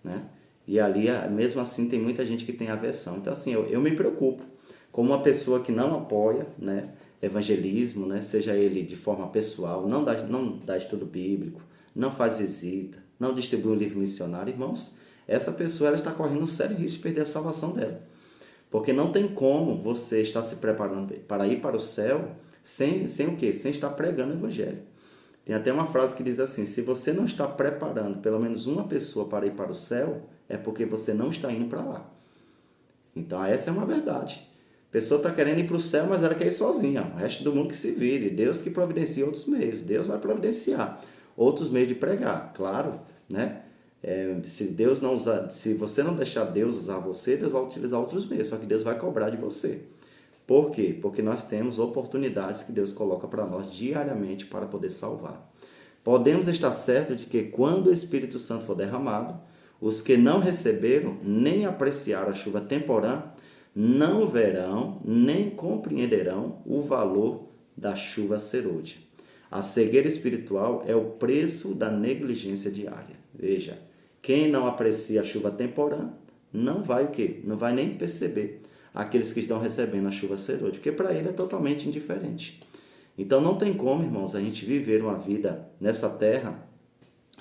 né? E ali, mesmo assim, tem muita gente que tem aversão. Então assim, eu me preocupo como uma pessoa que não apoia, né, evangelismo, né, seja ele de forma pessoal, não dá estudo bíblico, não faz visita, não distribui um livro missionário, irmãos, essa pessoa ela está correndo um sério risco de perder a salvação dela. Porque não tem como você estar se preparando para ir para o céu sem o quê? Sem estar pregando o evangelho. Tem até uma frase que diz assim, se você não está preparando pelo menos uma pessoa para ir para o céu, é porque você não está indo para lá. Então essa é uma verdade. A pessoa está querendo ir para o céu, mas ela quer ir sozinha. O resto do mundo que se vire. Deus que providencia outros meios. Deus vai providenciar outros meios de pregar, claro, né? Se você não deixar Deus usar você, Deus vai utilizar outros meios. Só que Deus vai cobrar de você. Por quê? Porque nós temos oportunidades que Deus coloca para nós diariamente para poder salvar. Podemos estar certos de que quando o Espírito Santo for derramado, os que não receberam nem apreciaram a chuva temporã, não verão nem compreenderão o valor da chuva serôdia. A cegueira espiritual é o preço da negligência diária. Veja, quem não aprecia a chuva temporã, não vai o quê? Não vai nem perceber aqueles que estão recebendo a chuva serôdia, porque para ele é totalmente indiferente. Então não tem como, irmãos, a gente viver uma vida nessa terra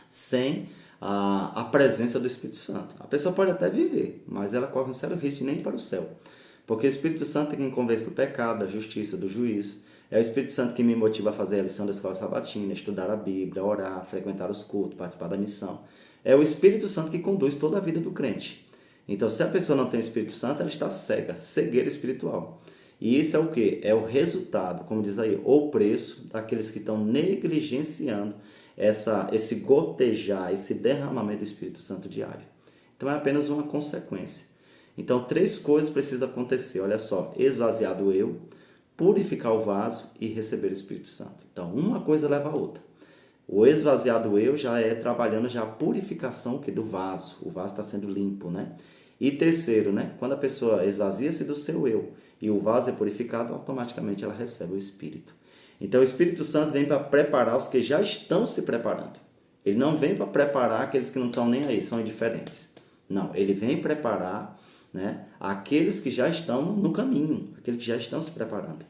sem a presença do Espírito Santo. A pessoa pode até viver, mas ela corre um sério risco de nem ir para o céu. Porque o Espírito Santo é quem convence do pecado, da justiça, do juízo. É o Espírito Santo que me motiva a fazer a lição da escola sabatina, estudar a Bíblia, orar, frequentar os cultos, participar da missão. É o Espírito Santo que conduz toda a vida do crente. Então, se a pessoa não tem o Espírito Santo, ela está cega, cegueira espiritual. E isso é o quê? É o resultado, como diz aí, ou preço daqueles que estão negligenciando esse gotejar, esse derramamento do Espírito Santo diário. Então, é apenas uma consequência. Então, 3 coisas precisam acontecer. Olha só, esvaziar do eu, purificar o vaso e receber o Espírito Santo. Então, uma coisa leva a outra. O esvaziar do eu já é trabalhando já a purificação do vaso. O vaso está sendo limpo, né? E terceiro, né? Quando a pessoa esvazia-se do seu eu e o vaso é purificado, automaticamente ela recebe o Espírito. Então, o Espírito Santo vem para preparar os que já estão se preparando. Ele não vem para preparar aqueles que não estão nem aí, são indiferentes. Não, ele vem preparar, né, aqueles que já estão no caminho, aqueles que já estão se preparando.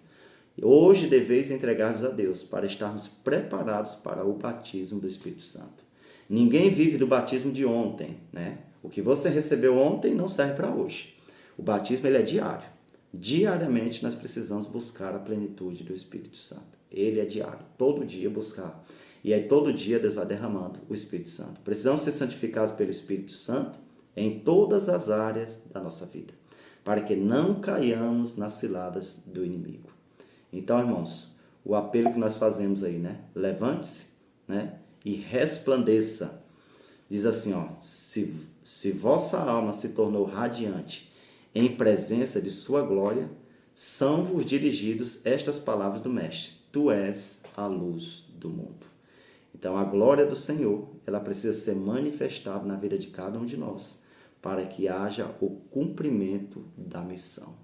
Hoje deveis entregar-vos a Deus para estarmos preparados para o batismo do Espírito Santo. Ninguém vive do batismo de ontem, né? O que você recebeu ontem não serve para hoje. O batismo ele é diário. Diariamente nós precisamos buscar a plenitude do Espírito Santo. Ele é diário, todo dia buscar. E aí todo dia Deus vai derramando o Espírito Santo. Precisamos ser santificados pelo Espírito Santo em todas as áreas da nossa vida, para que não caiamos nas ciladas do inimigo. Então, irmãos, o apelo que nós fazemos aí, né? Levante-se, né? E resplandeça. Diz assim, ó, se vossa alma se tornou radiante em presença de sua glória, são-vos dirigidos estas palavras do Mestre: tu és a luz do mundo. Então, a glória do Senhor, ela precisa ser manifestada na vida de cada um de nós, para que haja o cumprimento da missão.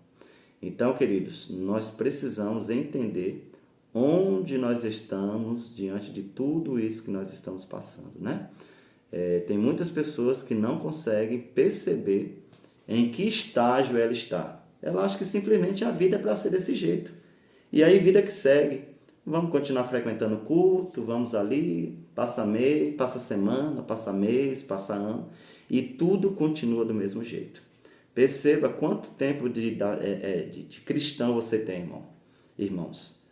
Então, queridos, nós precisamos entender onde nós estamos diante de tudo isso que nós estamos passando, né? Tem muitas pessoas que não conseguem perceber em que estágio ela está. Ela acha que simplesmente a vida é para ser desse jeito. E aí, vida que segue. Vamos continuar frequentando o culto, vamos ali, passa mês, passa semana, passa mês, passa ano, e tudo continua do mesmo jeito. Perceba quanto tempo de cristão você tem, irmãos.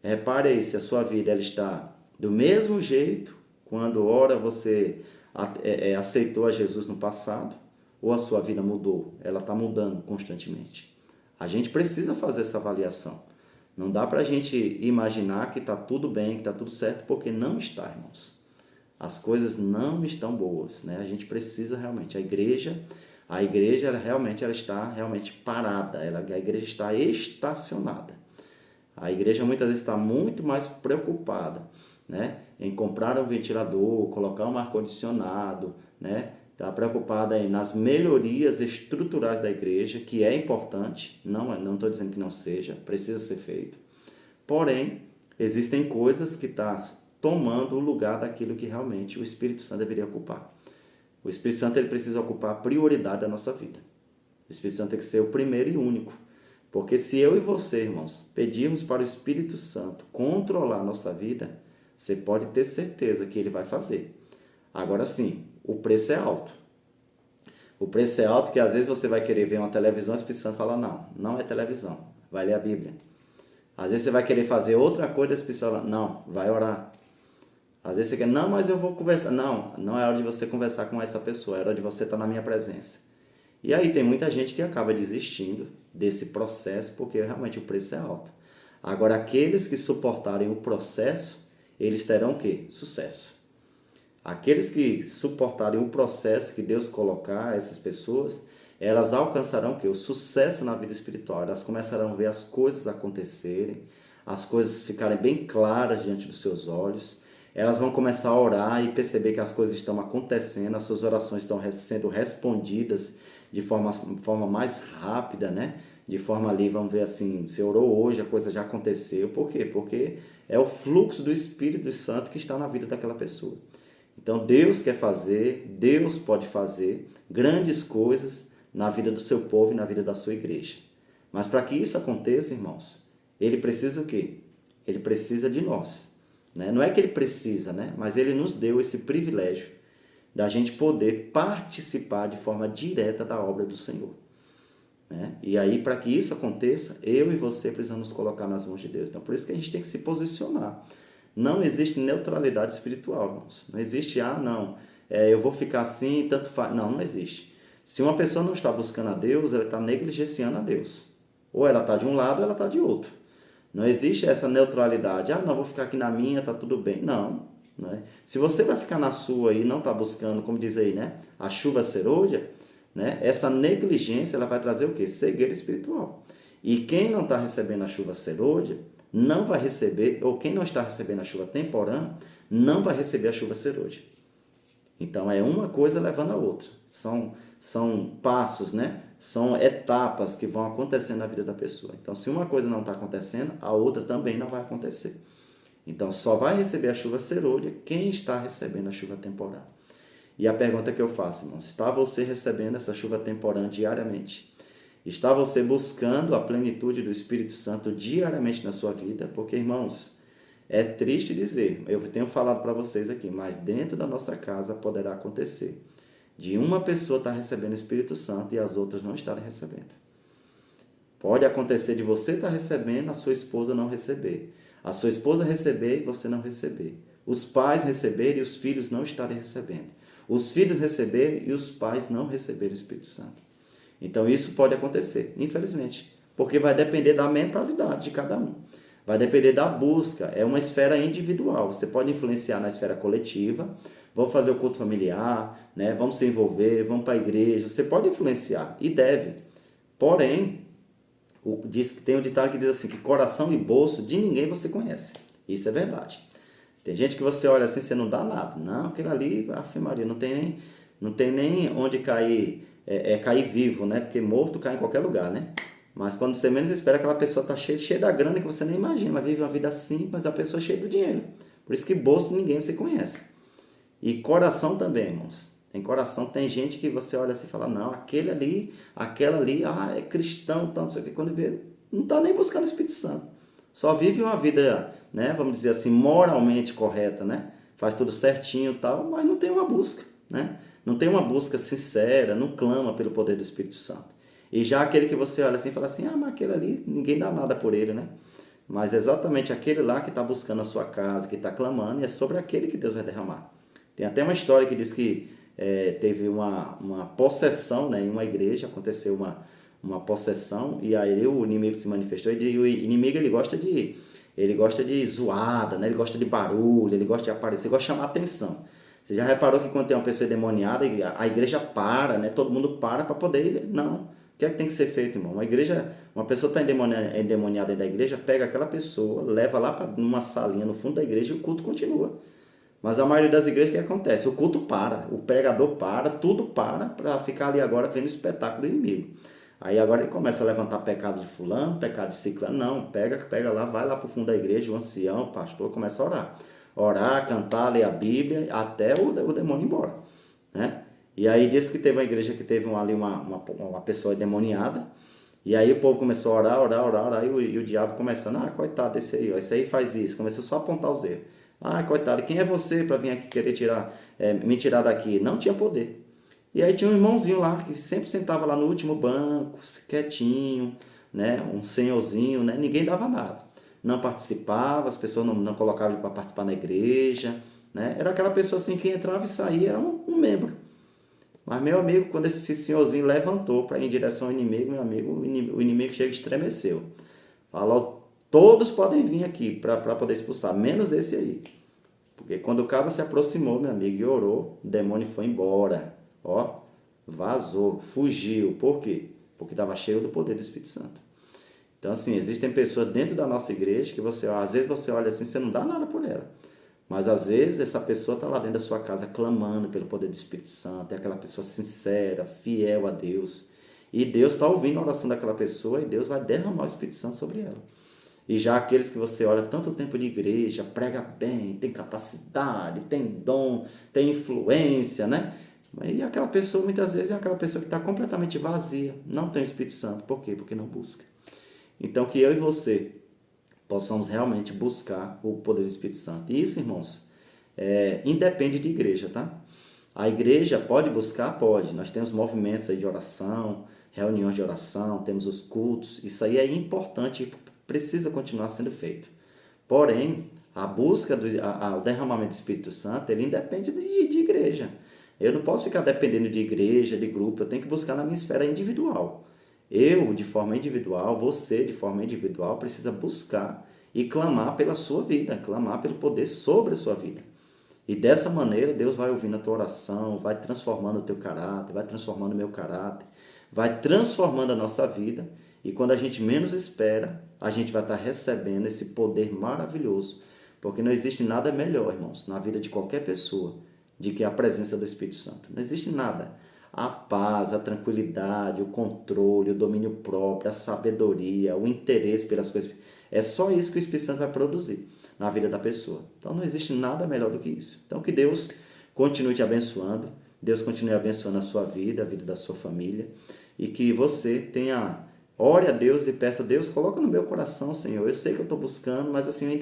Repare aí se a sua vida ela está do mesmo jeito quando ora você aceitou a Jesus no passado, ou a sua vida mudou, ela está mudando constantemente. A gente precisa fazer essa avaliação. Não dá para a gente imaginar que está tudo bem, que está tudo certo, porque não está, irmãos. As coisas não estão boas, né? A gente precisa realmente, a igreja ela realmente ela está realmente parada, a igreja está estacionada. A igreja muitas vezes está muito mais preocupada, né, em comprar um ventilador, colocar um ar-condicionado, né? Está preocupada nas melhorias estruturais da igreja, que é importante, não estou dizendo que não seja, precisa ser feito. Porém, existem coisas que estão tomando o lugar daquilo que realmente o Espírito Santo deveria ocupar. O Espírito Santo ele precisa ocupar a prioridade da nossa vida. O Espírito Santo tem que ser o primeiro e único. Porque se eu e você, irmãos, pedirmos para o Espírito Santo controlar a nossa vida, você pode ter certeza que ele vai fazer. Agora sim, o preço é alto. O preço é alto que às vezes você vai querer ver uma televisão e o Espírito Santo fala, não é televisão, vai ler a Bíblia. Às vezes você vai querer fazer outra coisa e o Espírito Santo fala, não, vai orar. Às vezes você quer, não, mas eu vou conversar. Não é hora de você conversar com essa pessoa, é hora de você estar na minha presença. E aí tem muita gente que acaba desistindo desse processo porque realmente o preço é alto. Agora, aqueles que suportarem o processo, eles terão o quê? Sucesso. Aqueles que suportarem o processo que Deus colocar, essas pessoas, elas alcançarão o quê? O sucesso na vida espiritual. Elas começarão a ver as coisas acontecerem, as coisas ficarem bem claras diante dos seus olhos. Elas vão começar a orar e perceber que as coisas estão acontecendo, as suas orações estão sendo respondidas de forma mais rápida, né? De forma ali, vamos ver assim, você orou hoje, a coisa já aconteceu. Por quê? Porque é o fluxo do Espírito Santo que está na vida daquela pessoa. Então, Deus quer fazer, Deus pode fazer grandes coisas na vida do seu povo e na vida da sua igreja. Mas para que isso aconteça, irmãos, ele precisa o quê? Ele precisa de nós. Né? Não é que ele precisa, né? Mas ele nos deu esse privilégio da gente poder participar de forma direta da obra do Senhor. Né? E aí, para que isso aconteça, eu e você precisamos nos colocar nas mãos de Deus. Então, por isso que a gente tem que se posicionar. Não existe neutralidade espiritual, irmãos. Não existe, eu vou ficar assim, tanto faz. Não existe. Se uma pessoa não está buscando a Deus, ela está negligenciando a Deus. Ou ela está de um lado, ou ela está de outro. Não existe essa neutralidade. Vou ficar aqui na minha, está tudo bem. Não é? Se você vai ficar na sua e não está buscando, como diz aí, né? A chuva serôdia, né? Essa negligência ela vai trazer o quê? Cegueira espiritual. E quem não está recebendo a chuva serôdia, não vai receber, ou quem não está recebendo a chuva temporã, não vai receber a chuva serôdia. Então, é uma coisa levando a outra. São passos, né? São etapas que vão acontecendo na vida da pessoa. Então, se uma coisa não está acontecendo, a outra também não vai acontecer. Então, só vai receber a chuva serôdia quem está recebendo a chuva temporã. E a pergunta que eu faço, irmãos, está você recebendo essa chuva temporã diariamente? Está você buscando a plenitude do Espírito Santo diariamente na sua vida? Porque, irmãos, é triste dizer, eu tenho falado para vocês aqui, mas dentro da nossa casa poderá acontecer de uma pessoa estar recebendo o Espírito Santo e as outras não estarem recebendo. Pode acontecer de você estar recebendo, a sua esposa não receber. A sua esposa receber e você não receber. Os pais receberem e os filhos não estarem recebendo. Os filhos receberem e os pais não receberem o Espírito Santo. Então isso pode acontecer, infelizmente, porque vai depender da mentalidade de cada um. Vai depender da busca, é uma esfera individual. Você pode influenciar na esfera coletiva, vamos fazer o culto familiar, né? Vamos se envolver, vamos para a igreja. Você pode influenciar e deve. Porém, tem um ditado que diz assim, que coração e bolso de ninguém você conhece. Isso é verdade. Tem gente que você olha assim, você não dá nada. Não, aquele ali, Ave Maria, não tem nem onde cair, cair vivo, né? Porque morto cai em qualquer lugar, né? Mas quando você menos espera, aquela pessoa está cheia da grana que você nem imagina, mas vive uma vida simples, mas a pessoa é cheia do dinheiro. Por isso que bolso ninguém você conhece. E coração também, irmãos. Tem coração, tem gente que você olha assim e fala, não, aquela ali, é cristão, então, não sei o que, quando vê, não está nem buscando o Espírito Santo. Só vive uma vida, né, vamos dizer assim, moralmente correta, né? Faz tudo certinho e tal, mas não tem uma busca, né? Não tem uma busca sincera, não clama pelo poder do Espírito Santo. E já aquele que você olha assim e fala assim, mas aquele ali, ninguém dá nada por ele, né? Mas exatamente aquele lá que está buscando a sua casa, que está clamando, e é sobre aquele que Deus vai derramar. Tem até uma história que diz que teve uma possessão, né? Em uma igreja, aconteceu uma possessão, e aí o inimigo se manifestou, e o inimigo ele gosta de zoada, né? Ele gosta de barulho, ele gosta de aparecer, gosta de chamar atenção. Você já reparou que quando tem uma pessoa endemoniada, a igreja para, né? Todo mundo para poder ir? Não. O que é que tem que ser feito, irmão? Uma pessoa está endemoniada dentro da igreja, pega aquela pessoa, leva lá para uma salinha no fundo da igreja e o culto continua. Mas a maioria das igrejas, o que acontece? O culto para, o pregador para, tudo para ficar ali agora vendo o espetáculo do inimigo. Aí agora ele começa a levantar pecado de fulano, pecado de ciclano. Não, pega lá, vai lá para o fundo da igreja, o ancião, o pastor, começa a orar. Orar, cantar, ler a Bíblia, até o demônio ir embora, né? E aí disse que teve uma igreja que teve ali uma pessoa endemoniada, e aí o povo começou a orar, e o diabo começando, coitado desse aí, ó, esse aí faz isso, começou só a apontar os dedos. Coitado, quem é você para vir aqui querer me tirar daqui? Não tinha poder. E aí tinha um irmãozinho lá, que sempre sentava lá no último banco, quietinho, né, um senhorzinho, né, ninguém dava nada. Não participava, as pessoas não colocavam ele para participar na igreja, né, era aquela pessoa assim que entrava e saía, era um membro. Mas, meu amigo, quando esse senhorzinho levantou para ir em direção ao inimigo, meu amigo, o inimigo chega e estremeceu. Falou, todos podem vir aqui para poder expulsar, menos esse aí. Porque quando o cara se aproximou, meu amigo, e orou, o demônio foi embora. Ó, vazou, fugiu. Por quê? Porque estava cheio do poder do Espírito Santo. Então, assim, existem pessoas dentro da nossa igreja que às vezes você olha assim, você não dá nada por ela. Mas às vezes essa pessoa está lá dentro da sua casa clamando pelo poder do Espírito Santo, é aquela pessoa sincera, fiel a Deus. E Deus está ouvindo a oração daquela pessoa e Deus vai derramar o Espírito Santo sobre ela. E já aqueles que você olha tanto tempo de igreja, prega bem, tem capacidade, tem dom, tem influência, né? E aquela pessoa muitas vezes é aquela pessoa que está completamente vazia, não tem o Espírito Santo. Por quê? Porque não busca. Então que eu e você possamos realmente buscar o poder do Espírito Santo. E isso, irmãos, independe de igreja, tá? A igreja pode buscar? Pode. Nós temos movimentos aí de oração, reuniões de oração, temos os cultos. Isso aí é importante e precisa continuar sendo feito. Porém, a busca, o derramamento do Espírito Santo, ele independe de igreja. Eu não posso ficar dependendo de igreja, de grupo, eu tenho que buscar na minha esfera individual. Eu, de forma individual, você, de forma individual, precisa buscar e clamar pela sua vida, clamar pelo poder sobre a sua vida. E dessa maneira, Deus vai ouvindo a tua oração, vai transformando o teu caráter, vai transformando o meu caráter, vai transformando a nossa vida E quando a gente menos espera, a gente vai estar recebendo esse poder maravilhoso. Porque não existe nada melhor, irmãos, na vida de qualquer pessoa, de que a presença do Espírito Santo. Não existe nada. A paz, a tranquilidade, o controle, o domínio próprio, a sabedoria, o interesse pelas coisas. É só isso que o Espírito Santo vai produzir na vida da pessoa. Então não existe nada melhor do que isso. Então que Deus continue te abençoando, Deus continue abençoando a sua vida, a vida da sua família, e que você tenha, ore a Deus e peça a Deus, coloca no meu coração, Senhor, eu sei que eu estou buscando, mas assim,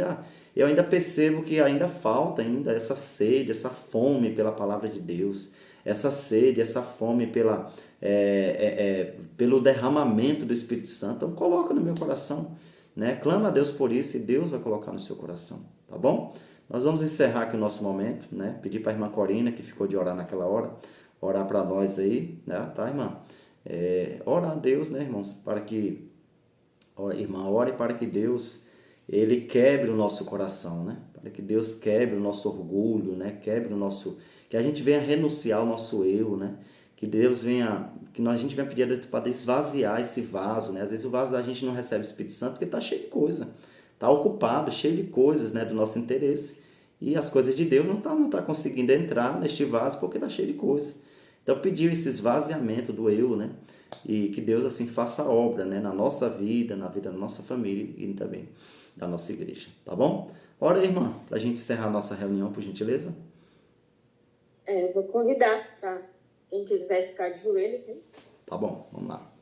eu ainda percebo que ainda falta ainda essa sede, essa fome pela palavra de Deus, essa sede, essa fome pelo derramamento do Espírito Santo. Então coloca no meu coração, né? Clama a Deus por isso e Deus vai colocar no seu coração, tá bom? Nós vamos encerrar aqui o nosso momento, né? Pedir para a irmã Corina, que ficou de orar naquela hora, orar para nós aí, né? Tá, irmã? Orar a Deus, né, irmãos? Para que, irmã, ore para que Deus, Ele quebre o nosso coração, né? Para que Deus quebre o nosso orgulho, né? Quebre o nosso... Que a gente venha renunciar ao nosso eu, né? Que Deus venha... a gente venha pedir a Deus para esvaziar esse vaso, né? Às vezes o vaso a gente não recebe o Espírito Santo porque está cheio de coisa. Está ocupado, cheio de coisas, né? Do nosso interesse. E as coisas de Deus não tá conseguindo entrar neste vaso porque está cheio de coisa. Então pediu esse esvaziamento do eu, né? E que Deus assim faça a obra, né? Na nossa vida, na vida da nossa família e também da nossa igreja, tá bom? Ora aí, irmã, para a gente encerrar a nossa reunião, por gentileza. Eu vou convidar para quem quiser ficar de joelho. Né? Tá bom, vamos lá.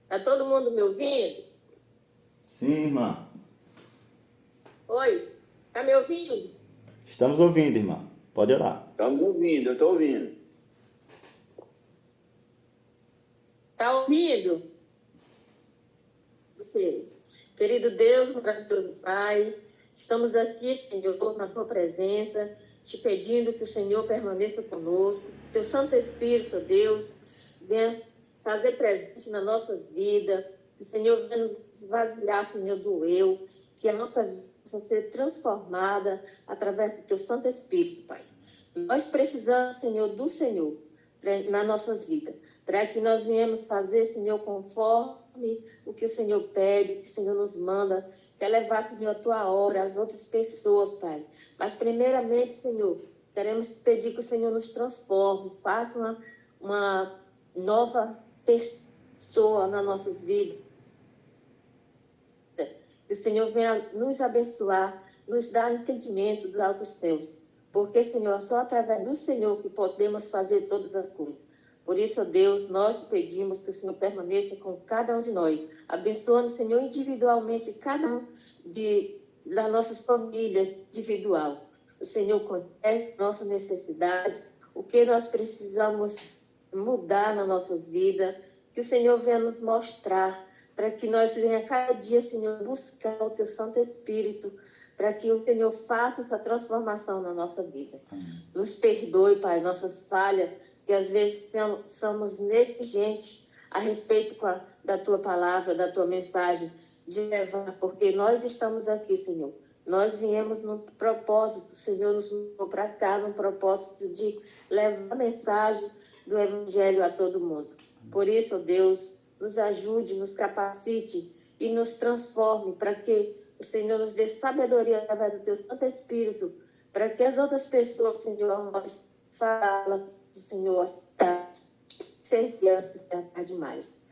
Tá todo mundo me ouvindo? Sim, irmã. Oi, tá me ouvindo? Estamos ouvindo, irmã. Pode orar. Estamos ouvindo, eu estou ouvindo. Tá ouvindo? Ok. Querido Deus, maravilhoso Pai, estamos aqui, Senhor, na Tua presença, te pedindo que o Senhor permaneça conosco, que Teu Santo Espírito, Deus, venha fazer presente nas nossas vidas, que o Senhor venha nos esvaziar, Senhor, do eu, que a nossa vida possa ser transformada através do Teu Santo Espírito, Pai. Nós precisamos, Senhor, do Senhor nas nossas vidas, para que nós venhamos fazer, Senhor, conforme o que o Senhor pede, o que o Senhor nos manda, que é levar, Senhor, a Tua obra às outras pessoas, Pai. Mas, primeiramente, Senhor, queremos pedir que o Senhor nos transforme, faça uma nova pessoa nas nossas vidas. Que o Senhor venha nos abençoar, nos dar entendimento dos altos céus. Porque, Senhor, só através do Senhor que podemos fazer todas as coisas. Por isso, ó Deus, nós te pedimos que o Senhor permaneça com cada um de nós, abençoando, Senhor, individualmente cada um das nossas famílias individual. O Senhor conhece nossa necessidade, o que nós precisamos mudar nas nossas vidas, que o Senhor venha nos mostrar, para que nós venha cada dia, Senhor, buscar o Teu Santo Espírito, para que o Senhor faça essa transformação na nossa vida. Nos perdoe, Pai, nossas falhas, que às vezes somos negligentes a respeito da Tua palavra, da Tua mensagem, de levar, porque nós estamos aqui, Senhor. Nós viemos no propósito, o Senhor nos mandou para cá, no propósito de levar a mensagem do Evangelho a todo mundo. Por isso, Deus, nos ajude, nos capacite e nos transforme para que o Senhor nos dê sabedoria através do Teu Santo Espírito, para que as outras pessoas, Senhor, nós falam do Senhor, ser crianças demais.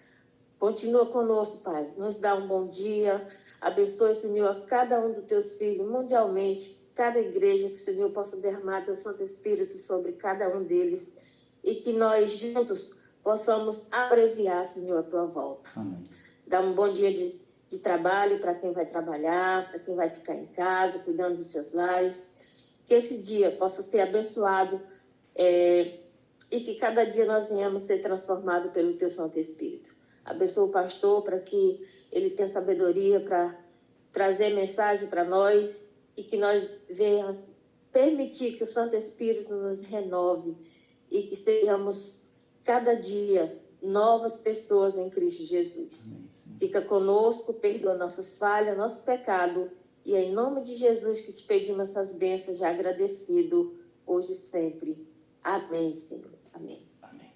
Continua conosco, Pai. Nos dá um bom dia. Abençoe, Senhor, a cada um dos Teus filhos mundialmente, cada igreja, que o Senhor possa derramar Teu Santo Espírito sobre cada um deles e que nós juntos possamos abreviar, Senhor, a Tua volta. Amém. Dá um bom dia de trabalho para quem vai trabalhar, para quem vai ficar em casa, cuidando dos seus lares. Que esse dia possa ser abençoado e que cada dia nós venhamos ser transformados pelo Teu Santo Espírito. Abençoa o pastor para que ele tenha sabedoria para trazer mensagem para nós e que nós venhamos permitir que o Santo Espírito nos renove e que sejamos cada dia novas pessoas em Cristo Jesus. Fica conosco, perdoa nossas falhas, nosso pecado E é em nome de Jesus que te pedimos essas bênçãos, já agradecido, hoje e sempre. Amém, Senhor. Amém. Amém.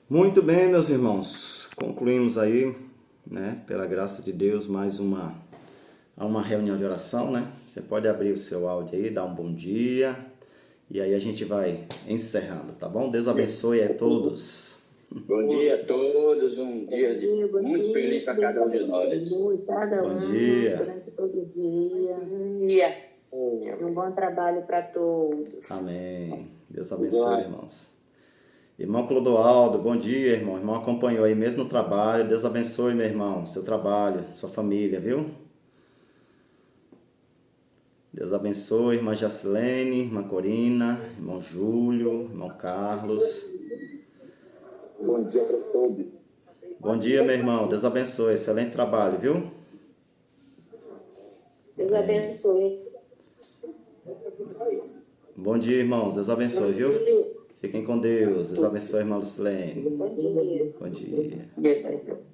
Muito bem, meus irmãos. Concluímos aí, né, pela graça de Deus, mais uma reunião de oração, né? Você pode abrir o seu áudio aí, dar um bom dia. E aí a gente vai encerrando, tá bom? Deus abençoe a todos. Bom dia a todos, um dia muito feliz para cada um de nós. Cada Bom dia. durante todo o dia. Um bom trabalho para todos. Amém. Deus abençoe, irmãos. Irmão Clodoaldo, bom dia, irmão. Irmão acompanhou aí mesmo no trabalho. Deus abençoe, meu irmão, seu trabalho, sua família, viu? Deus abençoe, irmã Jacilene, irmã Corina, irmão Júlio, irmão Carlos. Bom dia para todos. Bom dia, meu irmão. Deus abençoe. Excelente trabalho, viu? Deus abençoe. Bom dia, irmãos. Deus abençoe, viu? Fiquem com Deus. Deus abençoe, irmã Lucilene. Bom dia. Bom dia.